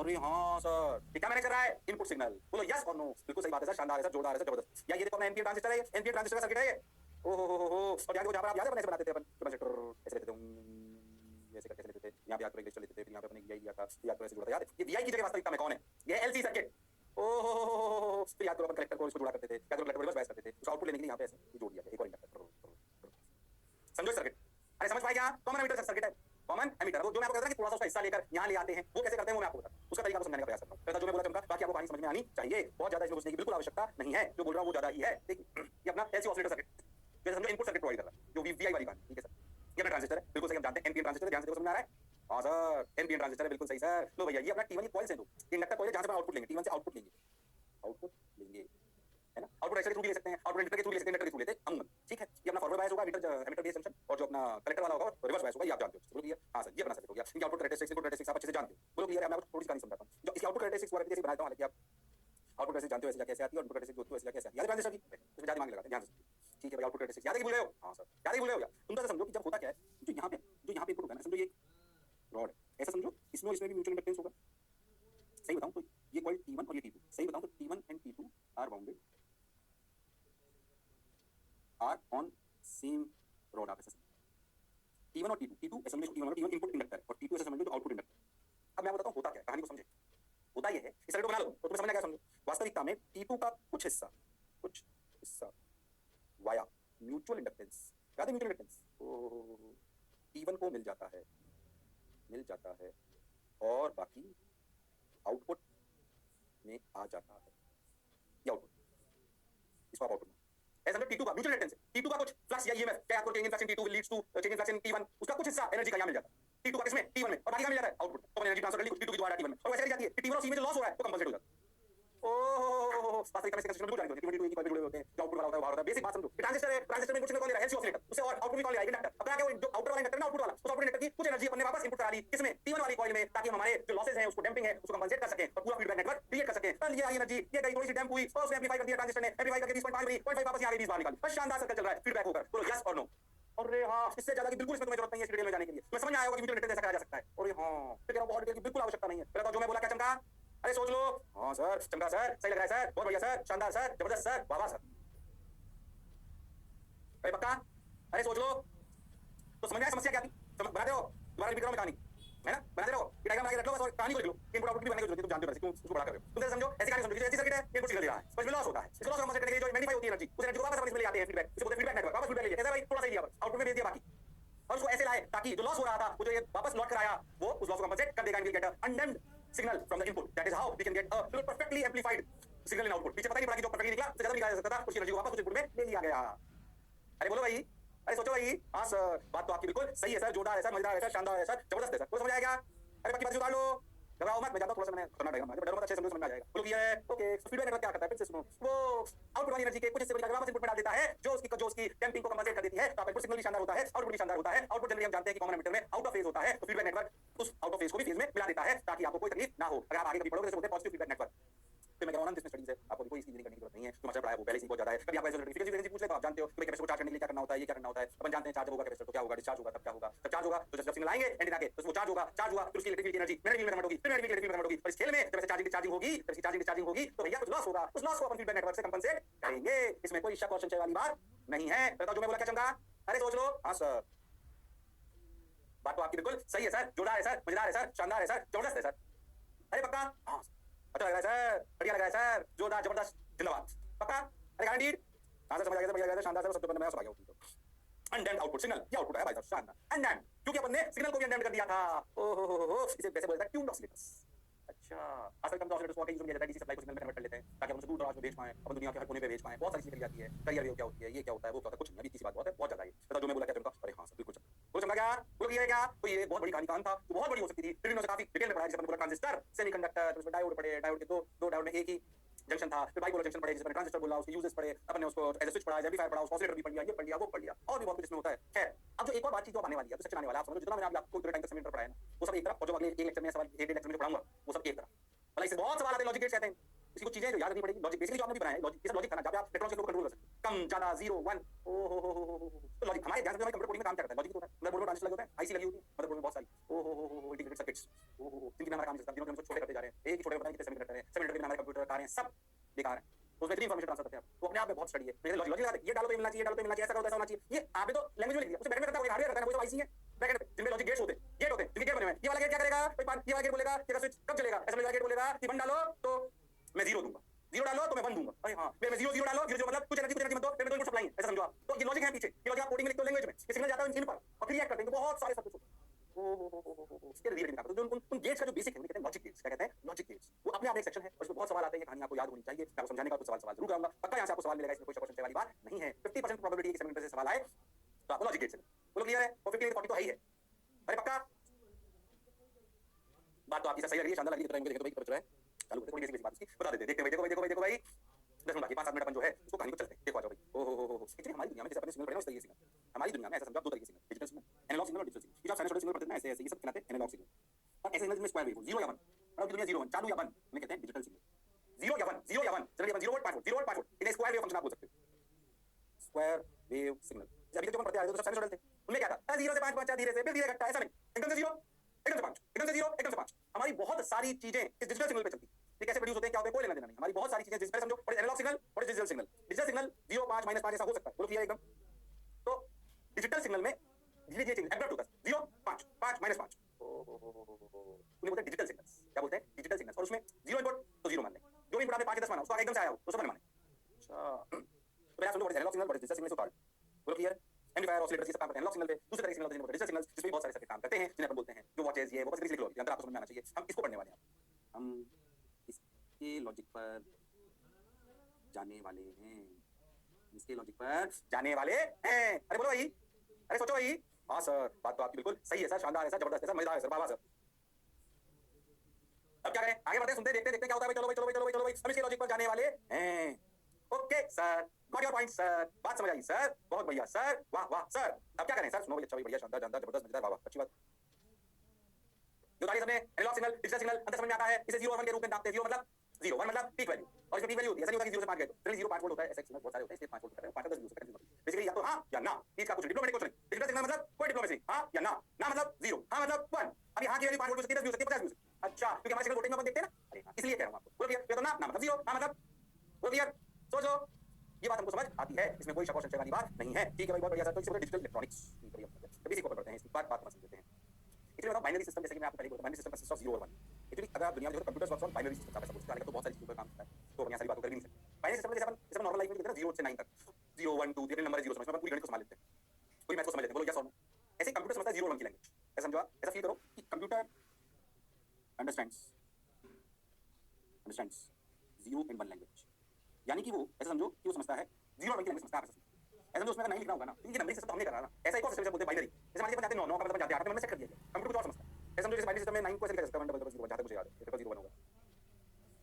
अरे हाँ सर, क्या मैनेज कर रहा है, इनपुट सिग्नल। बोलो यस और नो, बिल्कुल सही बात है सर, शानदार है सर, जोरदार है सर, जबरदस्त। या ये देखो अपना एनपीएन ट्रांजिस्टर है, एनपीएन ट्रांजिस्टर का सर्किट है ये। ओहो और याद देखो, जहाँ पर आप याद है बनाते थे अपन ट्रांजिस्टर ऐसे लेते थे, ऐसे करके लेते थे, यहाँ पे आपको रजिस्टर लेते थे, फिर यहाँ पे अपने वीआई लिया था, याद तो ऐसे जुड़ा था, याद है। ये वीआई की जगह वास्तविकता में कौन है, ये एलसी सर्किट। ओहो फिर याद करो, अपन कलेक्टर को इसको जोड़ा करते थे, या तो कलेक्टर को रिवर्स बायस करते थे, उसका आउटपुट लेने के लिए यहाँ पे ऐसे ये जोड़ दिया गया, एक और इंडक्टर। समझो सर्किट, अरे समझ पाए क्या, कॉमन एमिटर सर्किट है, कॉमन एमिटर। वो जो मैं आपको कहता था कि थोड़ा सा उसका हिस्सा लेकर यहाँ ले आते हैं, वो कैसे करते हैं वो मैं आपको बताता हूँ, उसका तरीका समझाने का प्रयास करता हूँ। पहले जो मैं बोला चमका, बाकी आपको कहानी समझ में आनी चाहिए, बहुत ज्यादा इसमें घुसने की बिल्कुल आवश्यकता नहीं है, जो बोल रहा हूँ वो ज्यादा ही है। देखिए ये अपना एलसी ऑसिलेटर सर्किट, जैसे समझो इनपुट सर्किट प्रोवाइड कर रहा है, जो वीआई वाली कहानी, ठीक है सर। ये अपना ट्रांजिस्टर है, बिल्कुल सही, हम जानते हैं एनपीएन ट्रांजिस्टर, ध्यान से देखो, समझ में आ रहा है। हाँ सर, एनपीएन ट्रांजिस्टर है, बिल्कुल सही सर। लो भैया, ये अपना T1 कॉइल से दो इंडक्टर कॉइल, जहां से आउटपुट लेंगे, T1 से आउटपुट लेंगे, आउटपुट लेंगे, है ना। आउटपुट रजिस्टर के थ्रू ले सकते हैं, आउटपुट इंडक्टर के थ्रू ले सकते हैं, इंडक्टर के थ्रू लेते हैं, ठीक है। ये अपना फॉरवर्ड बायस होगा, एमिटर बेस जंक्शन, और जो अपना कलेक्टर वाला होगा रिवर्स बायस होगा, ये आप जानते हो, बोलो क्लियर। हां सर, ये अपना सर्किट हो गया। इनके आउटपुट कैरेक्टरिस्टिक्स, इनपुट कैरेक्टरिस्टिक्स आप अच्छे से जानते हो, बोलो क्लियर है। मैं आपको थोड़ी सी कहानी समझाता हूं, जो इसकी आउटपुट कैरेक्टरिस्टिक्स वाला जैसे बनाता हूं, हालांकि आप आउटपुट कैरेक्टरिस्टिक्स जानते हो, ऐसे कैसे आती है, आउटपुट कैरेक्टरिस्टिक्स जो ऐसे कैसे आती है, याद है ट्रांजिस्टर की, इसमें ज्यादा दिमाग लगाते हैं, ध्यान से। ठीक है भाई, आउटपुट कैरेक्टरिस्टिक्स याद है कि भूल गए हो, हां सर याद है कि भूल गए हो। तुम तो समझो कि जब होता क्या है, जो यहाँ पे इनपुट होगा ना, समझो ये रॉड ऐसा समझो, इसमें भी म्यूचुअल इंडक्टेंस होगा। सही बताऊं तो ये कॉइल T1 और ये T2, सही बताऊं तो T1 and T2 are bounded, are on same rod. आप ऐसा समझो T1 और T2 ऐसा समझो, T1 और T1 इनपुट इंडक्टर है और T2 ऐसा समझो तो आउटपुट इंडक्टर। अब मैं बताता हूं होता क्या है, कहानी को समझे। होता ये है, इस सर्किट को बना लो तो तुम्हें समझना क्या, समझो वास्तविकता में T2 का कुछ हिस्सा वाया म्यूचुअल इंडक्टेंस, याद है म्यूचुअल इंडक्टेंस, T1 को मिल जाता है और बाकी आउटपुट में आ जाता है, ये आउटपुट, इसको आप आउटपुट में ऐसा समझो। T2 का म्यूचुअल इंडक्टेंस है, T2 का कुछ फ्लक्स या ईएमएफ, क्या आपको change in flux in T2 will leads to change in flux in T1, उसका कुछ हिस्सा एनर्जी का यहाँ मिल जाता है T2 का, किसमें T1 में, और बाकी का मिल जाता है आउटपुट। तो एनर्जी ट्रांसफर कर ली T2 की द्वारा T1 में, और वैसे ही जाती है T1 और C में जो लॉस हो रहा है वो कंपनसेट हो जाता है। ओह वास्तविकता में इसका सिस्टम बिल्कुल जान दो, T1 T2 एक ही कॉइल जुड़े होते हैं, जो आउटपुट वाला होता है बाहर होता है। बेसिक बात समझो, ट्रांजिस्टर है, ट्रांजिस्टर में कुछ में कॉल ले रहा है एलसी ऑसिलेटर, उससे और आउटपुट भी कॉल ले रहा है इंडक्टर। अपना क्या जो आउटर वाला इंडक्टर ना, आउटपुट वाला, उस आउटपुट इंडक्टर की कुछ एनर्जी अपने वापस इनपुट करा ली, किसमें T1 वाली कॉइल में, ताकि हम हमारे जो लॉसेस हैं उसको डैम्पिंग है उसको कंपनसेट कर सकें और पूरा फीडबैक नेटवर्क क्रिएट कर सकें। और ये आई एनर्जी, ये गई थोड़ी सी डैम्प हुई और उसने एम्पलीफाई कर दिया, ट्रांजिस्टर ने एम्पलीफाई करके 20.5 बनी, 0.5 वापस यहाँ आ गई, 20 बाहर निकाली, बस शानदार सर्कल चल रहा है फीडबैक होकर। बोलो यस और नो। अरे हाँ, इससे ज्यादा की बिल्कुल इसमें तुम्हें जरूरत नहीं है डिटेल में जाने के लिए, मैं समझ में आया होगा कि म्यूचुअल इंडक्टेंस ऐसा करा जा सकता है। अरे हाँ, फिर कह रहा हूं बहुत डिटेल की बिल्कुल आवश्यकता नहीं है। पहले तो जो मैं बोला क्या चमका, अरे सोच लो। हाँ सर, चमका सर, सही लग रहा है सर, बहुत बढ़िया सर, शानदार सर, जबरदस्त सर, वाह वाह सर, अरे पक्का, अरे सोच लो। तो समझ में आया समस्या क्या थी, बनाते हो दोबारा रिपीट करो मैं कहानी, है ना, बनाते रहो, ये डायग्राम बना के रख लो बस, और कहानी को लिख लो। इनपुट आउटपुट भी बनाने की जरूरत है, तुम जानते हो क्यों उसको बड़ा कर रहे हो। तुम जैसे समझो, ऐसी कहानी समझो कि ऐसी सर्किट है, इनपुट सिग्नल दे रहा है, इसमें लॉस होता है, इसको लॉस कंपनसेट करने के लिए जो मैग्नीफाई होती है एनर्जी, उस एनर्जी को वापस अपन इसमें ले आते हैं फीडबैक, इसको बोलते हैं फीडबैक नेटवर्क, वापस फीडबैक ले लिया, कैसे भाई, थोड़ा सा ही लिया बस, आउटपुट में भेज दिया बाकी, और उसको ऐसे लाए ताकि जो लॉस हो रहा था वो जो ये वापस लौट कर आया वो उस लॉस को कंपनसेट कर देगा, and will get a undamped signal from the input. That is how we can get a perfectly amplified signal in output. पीछे पता नहीं पड़ा कि जो परफेक्टली निकला उससे ज्यादा निकाला जा सकता था, उसकी एनर्जी को वापस उस इनपुट में ले लिया गया। अरे बोलो भाई, अरे सोचो भाई। हाँ सर, बात तो आपकी बिल्कुल सही है सर, जोरदार है सर, मजेदार है सर, शानदार है सर, जबरदस्त है सर, समझ आएगा। अरे बाकी बात उतार लो, घबराओ मत, मैं जानता हूं थोड़ा सा मैंने खतरनाक डायग्राम बनाया, डरो मत, अच्छे से समझ में आ जाएगा। बोलो ये ओके, फीडबैक नेटवर्क क्या करता है फिर से सुनो, वो आउटपुट वाली एनर्जी के कुछ हिस्से को वापस इनपुट में डाल देता है, जो उसकी डैम्पिंग को कंपनसेट कर देती है। तो इनपुट सिग्नल भी शानदार होता है, आउटपुट भी शानदार होता है। आउटपुट जनरली हम जानते हैं कि कॉमन एमिटर में आउट ऑफ फेज होता है, तो फीडबैक नेटवर्क उस आउट ऑफ फेज को भी फेज में मिला देता है ताकि आपको कोई तकलीफ ना हो। अगर आप आगे कभी पढ़ोगे तो बोलते हैं पॉजिटिव फीडबैक नेटवर्क। फिर मैं कह रहा हूं ना, इसमें स्टडीज है, आपको कोई इसकी करने की जरूरत नहीं है, जो मास्टर पढ़ाया वो पहले से बहुत ज्यादा है। कभी आप ऐसे फ्रीक्वेंसी पूछ ले तो आप जानते हो कि कैपेसिटर को चार्ज करने के लिए क्या करना होता है, ये क्या करना होता है। अपन जानते हैं चार्ज होगा कैपेसिटर तो क्या होगा, डिस्चार्ज होगा तब क्या होगा, तब चार्ज होगा तो जब सिग्नल आएंगे एंटीना के तो वो चार्ज होगा फिर उसकी इलेक्ट्रिक एनर्जी मैग्नेटिक में कन्वर्ट होगी, फिर मैग्नेटिक में कन्वर्ट होगी। और इस खेल में जब चार्जिंग डिस्चार्जिंग होगी, जब इसकी चार्जिंग डिस्चार्जिंग होगी तो भैया कुछ लॉस होगा, उस लॉस को अपन फीडबैक नेटवर्क से कंपनसेट करेंगे। इसमें कोई शक और संशय वाली बात नहीं है। बताओ जो मैं बोला क्या चमका, अरे सोच लो। हाँ सर, बात तो आपकी बिल्कुल सही है सर, जोरदार है सर, मजेदार है सर, शानदार है सर, जबरदस्त है सर। अरे पक्का, हाँ अच्छा लग रहा है सर, बढ़िया लग रहा है सर, जोरदार जबरदस्त, जिंदाबाद, पक्का, अरे गारंटीड। हाँ सर, समझ आ गया, बढ़िया लग रहा है, शानदार सर, सब मैं समझ गया। अनडैम्प्ड आउटपुट सिग्नल, ये आउटपुट है भाई साहब, शानदार अनडैम्प्ड, क्योंकि अपन ने सिग्नल को भी अनडैम्प्ड कर दिया था। ओहो, इसे वैसे बोलता है ट्यून्ड ऑसिलेटर्स। अच्छा, आजकल कम ऑसिलेटर्स को कहीं यूज किया जाता है, डीसी सप्लाई को सिग्नल में कन्वर्ट कर लेते हैं ताकि हम उसे दूर दराज में भेज पाएं, अपन दुनिया के हर कोने पे भेज पाएं। बहुत सारी चीजें निकल जाती है, कैरियर वेव क्या होती है, ये क्या होता है, वो क्या होता है, कुछ नहीं, अभी तीसरी बात बहुत है, बहुत ज्यादा है। बताओ जो मैं बोला क्या चमका, अरे हाँ सर बिल्कुल चमका, बोलो चमका क्या, बोलो ये क्या, ट्रांजिस्टर, सेमीकंडक्टर, उसमें डायोड पढ़े, डायोड के दो डायोड में एक ही जंक्शन था, फिर बाइपोलर जंक्शन पढ़े जिसमें ट्रांजिस्टर बोला, उसके यूजेस पढ़े, अपन ने उसको एज ए स्विच पढ़ा, एम्पलीफायर पढ़ा, ऑसिलेटर भी पढ़ लिया, ये पढ़ लिया, वो पढ़ लिया, और भी बहुत कुछ इसमें होता है। खैर, अब जो एक और बात चीज जो आने वाली है, तो सेक्शन आने वाला है, आप समझो जितना मैंने अभी आपको पूरे टाइम तक सेमेस्टर पढ़ाया ना, वो सब एक तरफ, और जो अगले एक लेक्चर में सवाल एक लेक्चर में पढ़ाऊंगा, वो सब एक तरफ। भला इससे बहुत सवाल आते हैं, लॉजिक गेट्स कहते हैं, इसकी कुछ चीजें जो याद रखनी पड़ेगी। लॉजिक बेसिकली जो आपने भी बनाया है, लॉजिक इस लॉजिक था ना, जहाँ पे आप इलेक्ट्रॉन्स के कंट्रोल कर सकते हैं, कम ज्यादा 0 1, ओ हो, तो लॉजिक हमारे ध्यान से हमारे कंप्यूटर कोडिंग में काम क्या करता है, लॉजिक होता है, मदरबोर्ड में ट्रांजिस्टर लगे होते हैं, आईसी लगी होती है मदरबोर्ड में बहुत सारी, ओ हो, इंटीग्रेटेड सर्किट्स, ओ हो, जिनकी हमारा काम सिस्टम, जिन्होंने हम छोटे करते जा रहे हैं, एक ही छोटे पता नहीं कितने सेमीकंडक्टर है, सेमीकंडक्टर के हमारे कंप्यूटर कारें सब बेकार है, उसमें इतनी इन्फॉर्मेशन ट्रांसफर करते हैं आप, तो अपने आप में बहुत स्टडी है। मेरे लॉजिक लॉजिक ये डालो तो मिलना चाहिए, डालो तो मिलना चाहिए, ऐसा करो तो ऐसा होना चाहिए, ये आपने तो लैंग्वेज में लिख दिया, उसे बैकएंड में करता है, कोई हार्डवेयर करता है, कोई तो आईसी है बैकएंड जिनमें लॉजिक गेट्स होते हैं, गेट होते हैं, जिनके गेट बने हुए हैं, ये वाला गेट क्या करेगा, ये वाला गेट बोलेगा तेरा स्विच कब चलेगा, ऐसा वाला गेट बोलेगा कि 1 डालो तो मैं 0 दूंगा, 0 डालो तो मैं 1 दूंगा, अरे हां मैं 0 डालो, 0 मतलब कुछ एनर्जी मत दो, फिर मैं तो इनपुट सप्लाई है, ऐसा समझो आप। तो ये लॉजिक है पीछे, ये लॉजिक आप कोडिंग में लिखते हो लैंग्वेज में, ये सिग्नल जाता है इन पर और फिर रिएक्ट करते हैं, बहुत सारे सब कुछ इसके रिलेटेड काम करते हैं। जो उन गेट्स का जो बेसिक है, कहते हैं लॉजिक गेट्स, क्या कहते हैं लॉजिक गेट्स, वो अपने आप एक सेक्शन है और इसमें बहुत सवाल आते हैं, ये कहानी आपको याद होनी चाहिए, मैं आपको समझाने का कुछ सवाल जरूर करूंगा, पक्का यहां से आपको सवाल मिलेगा, इसमें कोई क्वेश्चन वाली बात नहीं है, 50% प्रोबेबिलिटी है कि सेमेस्टर से सवाल आए, तो आपको लॉजिक गेट्स है, बोलो क्लियर है, और 50 40 तो है ही है, अरे पक्का बात तो आपकी सही लग रही है, शानदार लग रही है, तो भाई पता चल रहा है, चालू थोड़ी बेसिक बात उसकी बता देते, देखते भाई, देखो भाई 10 मिनट बाकी 5-7 मिनट अपन जो है उसको कहानी को चलते हैं, देखो आ जाओ भाई, ओ एक्चुअली हमारी दुनिया में जैसे अपने सिग्नल पढ़े ना, इस तरीके से हमारी दुनिया में ऐसा समझो दो तरीके से signal, digital signal, analog signal और डिजिटल सिग्नल, ये आप साइनसॉइडल सिग्नल पढ़ते हैं ना, ऐसे ये सब कहलाते हैं एनालॉग सिग्नल, और ऐसे सिग्नल में स्क्वायर वेव 0 या 1, और अब दुनिया 0 1 चालू या बंद में कहते हैं डिजिटल सिग्नल, 0 या 1 0 या 1 चलिए 0 वोल्ट 5 वोल्ट 0 वोल्ट 5 वोल्ट, इन्हें स्क्वायर वेव फंक्शन आप बोल सकते हो, स्क्वायर वेव सिग्नल। अभी तक जो हम पढ़ते आ रहे थे तो सब साइनसॉइडल थे, उनमें क्या था 0 से 5 पहुंचा, धीरे से फिर धीरे घटता, ऐसा नहीं एकदम से 0 एकदम से 5 एकदम से 0 एकदम से 5, हमारी बहुत सारी चीजें इस डिजिटल सिग्नल पे चलती है, ये कैसे प्रोड्यूस होते हैं क्या होते हैं कोई लेना देना नहीं, हमारी बहुत सारी चीजें जिस पर समझो, और एनालॉग सिग्नल और डिजिटल सिग्नल, डिजिटल सिग्नल 0 5 -5 ऐसा हो सकता है, बोलो क्लियर एकदम, तो डिजिटल सिग्नल में धीरे धीरे चेंज एब्रप्ट होता है, 0 5 5 -5 उन्हें बोलते हैं डिजिटल सिग्नल्स, क्या बोलते हैं डिजिटल सिग्नल्स, और उसमें 0 इनपुट तो 0 मान लें, जो भी इनपुट आपने 5 या 10 माना उसको एकदम से आया हो तो सब माने, अच्छा तो मैं समझो what is analog signal what is digital signal, so called, बोलो क्लियर, एम्पलीफायर ऑसिलेटर ये सब काम करते हैं एनालॉग सिग्नल पे, दूसरे तरह के सिग्नल होते हैं डिजिटल सिग्नल्स, जिसमें बहुत सारे सर्किट काम करते हैं, जिन्हें अपन बोलते हैं जो वॉचेस, ये वो बस लिख लो, अंतर आपको समझ में आना चाहिए, हम इसको पढ़ने वाले हैं, हम इसके लॉजिक पर जाने वाले हैं, इसके लॉजिक पर जाने वाले हैं, अरे बोलो भाई, अरे सोचो भाई, हाँ सर बात तो आपकी बिल्कुल सही है सर, शानदार है सर, जबरदस्त है सर, मजेदार है सर, वाह सर। अब क्या करें, आगे बढ़ते हैं, सुनते देखते देखते क्या होता है, चलो भाई चलो भाई चलो भाई चलो भाई, हम इसके लॉजिक पर जाने वाले हैं, okay sir got your point sir, बात समझ आई सर, बहुत बढ़िया सर, वाह वाह सर, अब क्या करें सर, सुनो भाई, अच्छा भाई बढ़िया, शानदार जानदार जबरदस्त मजेदार, वाह वाह अच्छी बात, जो तारीफ हमने एनालॉग सिग्नल डिजिटल सिग्नल अंतर समझ में आता है, इसे 0 और 1 के रूप में नापते हैं, 0 मतलब 0 1 मतलब पीक वैल्यू, और इसमें पीक वैल्यू होती है, ऐसा नहीं होता कि 0 से 5 गए तो चलिए 0 5 वोल्ट होता है, ऐसे सिग्नल बहुत सारे होते हैं, इसलिए 5 वोल्ट करते हैं, 5 10 यूज करते हैं, बेसिकली या तो हां या ना, पीक का कुछ डिप्लोमेटिक क्वेश्चन, डिजिटल सिग्नल मतलब कोई डिप्लोमेसी, हां या ना, ना मतलब 0 हां मतलब 1, अभी हां की वैल्यू 5 वोल्ट हो सकती है, 10 भी हो सकती है, 50 भी हो सकती है, अच्छा क्योंकि हमारे सिग्नल वोल्टेज में अपन देखते हैं ना, अरे इसलिए कह रहा हूं आपको, बोलो क्लियर, ये तो ना मतलब 0 हां मतलब, बोलो क्लियर, सोचो ये बात हमको समझ आती है, इसमें कोई शक और संशय वाली बात नहीं है, ठीक है भाई बहुत बढ़िया सर, तो इसे बोलते हैं डिजिटल इलेक्ट्रॉनिक्स, कभी इसी को पढ़ते हैं, इस बात समझते हैं, इसलिए बताओ बाइनरी सिस्टम, जैसे कि मैं आपको पहले बोला बाइनरी सिस्टम कंसिस्ट ऑफ 0 और 1, एक्चुअली अगर आप दुनिया में देखो computers works on binary system, आप ऐसा बोलते हैं तो बहुत सारी चीजों पर काम करता है, तो हम यहाँ सारी बातों कर भी नहीं सकते, बाइनरी सिस्टम जैसे अपन नॉर्मल लाइफ में देखते हैं 0 से 9 तक, 0 1 2 3 नंबर 0 समझ में अपन पूरी गणित को समझ लेते हैं, पूरी मैथ को समझ लेते हैं, बोलो यस और नो, ऐसे कंप्यूटर समझता है 0 और 1 की लैंग्वेज, ऐसा समझो आप, ऐसा फील करो कि कंप्यूटर अंडरस्टैंड्स 0 एंड 1 लैंग्वेज, यानी कि वो ऐसा समझो कि वो समझता है 0 और 1 की लैंग्वेज समझता है, ऐसा समझो उसमें अगर 9 लिखना होगा ना, क्योंकि नंबरिंग सिस्टम तो हमने करा ना, ऐसा एक और सिस्टम बोलते हैं बाइनरी, जैसे मान लीजिए जाते 9 का मतलब जाते 8 में सेट कर दिया गया, कंप्यूटर कुछ और समझता है, ऐसा समझो जैसे बाइनरी सिस्टम में 9 को ऐसे लिखा जा सकता है 1 0 0 मुझे याद है 0 0 1 होगा,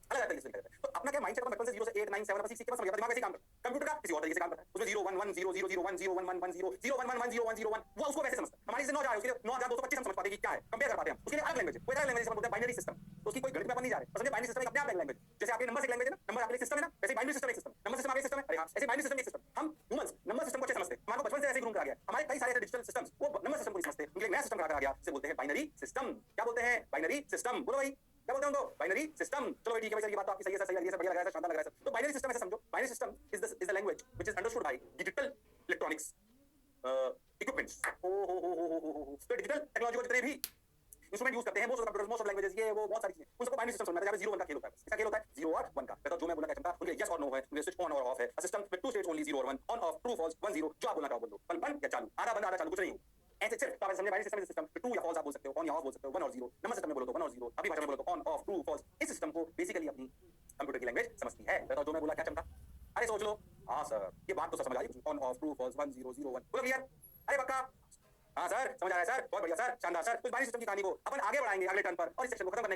अलग अलग तरीके से लिखा जाता है, तो अपना क्या माइंडसेट बचपन से 0 से 8 9 7 बस सीख के बस समझ गया, दिमाग ऐसे काम करता है, कंप्यूटर का किसी और तरीके से काम करता है, उसमें 0 1 1 0 0 0 1 0 1 1 1 0 0 1 1 1 0 1 0 1 वो उसको वैसे समझता है, हमारी से 9 जा रहा है उसके 9225 हम समझ पाते हैं कि क्या है, कंपेयर कर पाते हैं हम, उसके लिए अलग लैंग्वेज है, कोई अलग लैंग्वेज बोलते हैं बाइनरी सिस्टम, तो उसकी कोई गणित में अपन नहीं जा रहे, बस समझे बाइनरी सिस्टम एक अपने आप लैंग्वेज, जैसे आपके नंबर एक लैंग्वेज है ना, नंबर आपके सिस्टम है ना, वैसे बाइनरी सिस्टम एक सिस्टम, नंबर सिस्टम आपके सिस्टम है, अरे हां ऐसे बाइनरी सिस्टम एक सिस्टम, हम ह्यूमंस नंबर सिस्टम को अच्छे समझते हैं, हमारे बचपन से ऐसे ही ग्रूम करा गया, हमारे कई सारे डिजिटल सिस्टम्स वो नंबर सिस्टम को नहीं समझते, उनके नया सिस्टम करा गया, इसे बोलते हैं बाइनरी सिस्टम, क्या बोलते हैं बाइनरी सिस्टम, बोलो भाई क्या बोलते हैं उनको बाइनरी सिस्टम, चलो भाई ठीक है भाई, सर ये बात तो आपकी सही है सर, सही लग रही है सर, बढ़िया लग रहा है सर, शानदार लग रहा है सर, तो बाइनरी सिस्टम ऐसे समझो, binary system is the language which is understood by digital electronics equipments, तो डिजिटल टेक्नोलॉजी को जितने भी इंस्ट्रूमेंट यूज करते हैं, most of computers most of languages ये वो बहुत सारी चीजें, उन सबको बाइनरी सिस्टम समझना है, जहां 0 1 का खेल होता है, इसका खेल होता है 0 और 1 का, तो जो मैं बोलना चाहता हूं उनके यस और नो है, उनके स्विच ऑन और ऑफ है, system with two states only 0 और 1, ऑन ऑफ ट्रू फॉल्स 1 0, जो आप बोलना चाहो बोल दो, बंद या चालू, आधा बंद आधा चालू, कुछ नहीं ऐसे सिर्फ, तो आप समझे बाइनरी सिस्टम ट्रू या फॉल्स आप बोल सकते हो, ऑन या ऑफ बोल सकते हो, 1 और 0, नंबर सिस्टम में बोलो तो 1 और 0, अभी भाषा में बोलो तो ऑन ऑफ ट्रू फॉल्स, इस सिस्टम को बेसिकली अपनी कंप्यूटर की लैंग्वेज समझती है, बताओ जो मैं बोला क्या चमका, अरे सोच लो, हां सर ये बात तो सब समझ आई, ऑन ऑफ ट्रू फॉल्स 1 0 0 1, बोलो क्लियर, अरे पक्का हाँ सर समझ आ रहा है सर, बहुत बढ़िया सर, शानदार सर, कुछ बाइनरी सिस्टम की कहानी को अपन आगे बढ़ाएंगे अगले टर्न पर, और इस सेक्शन को खत्म करने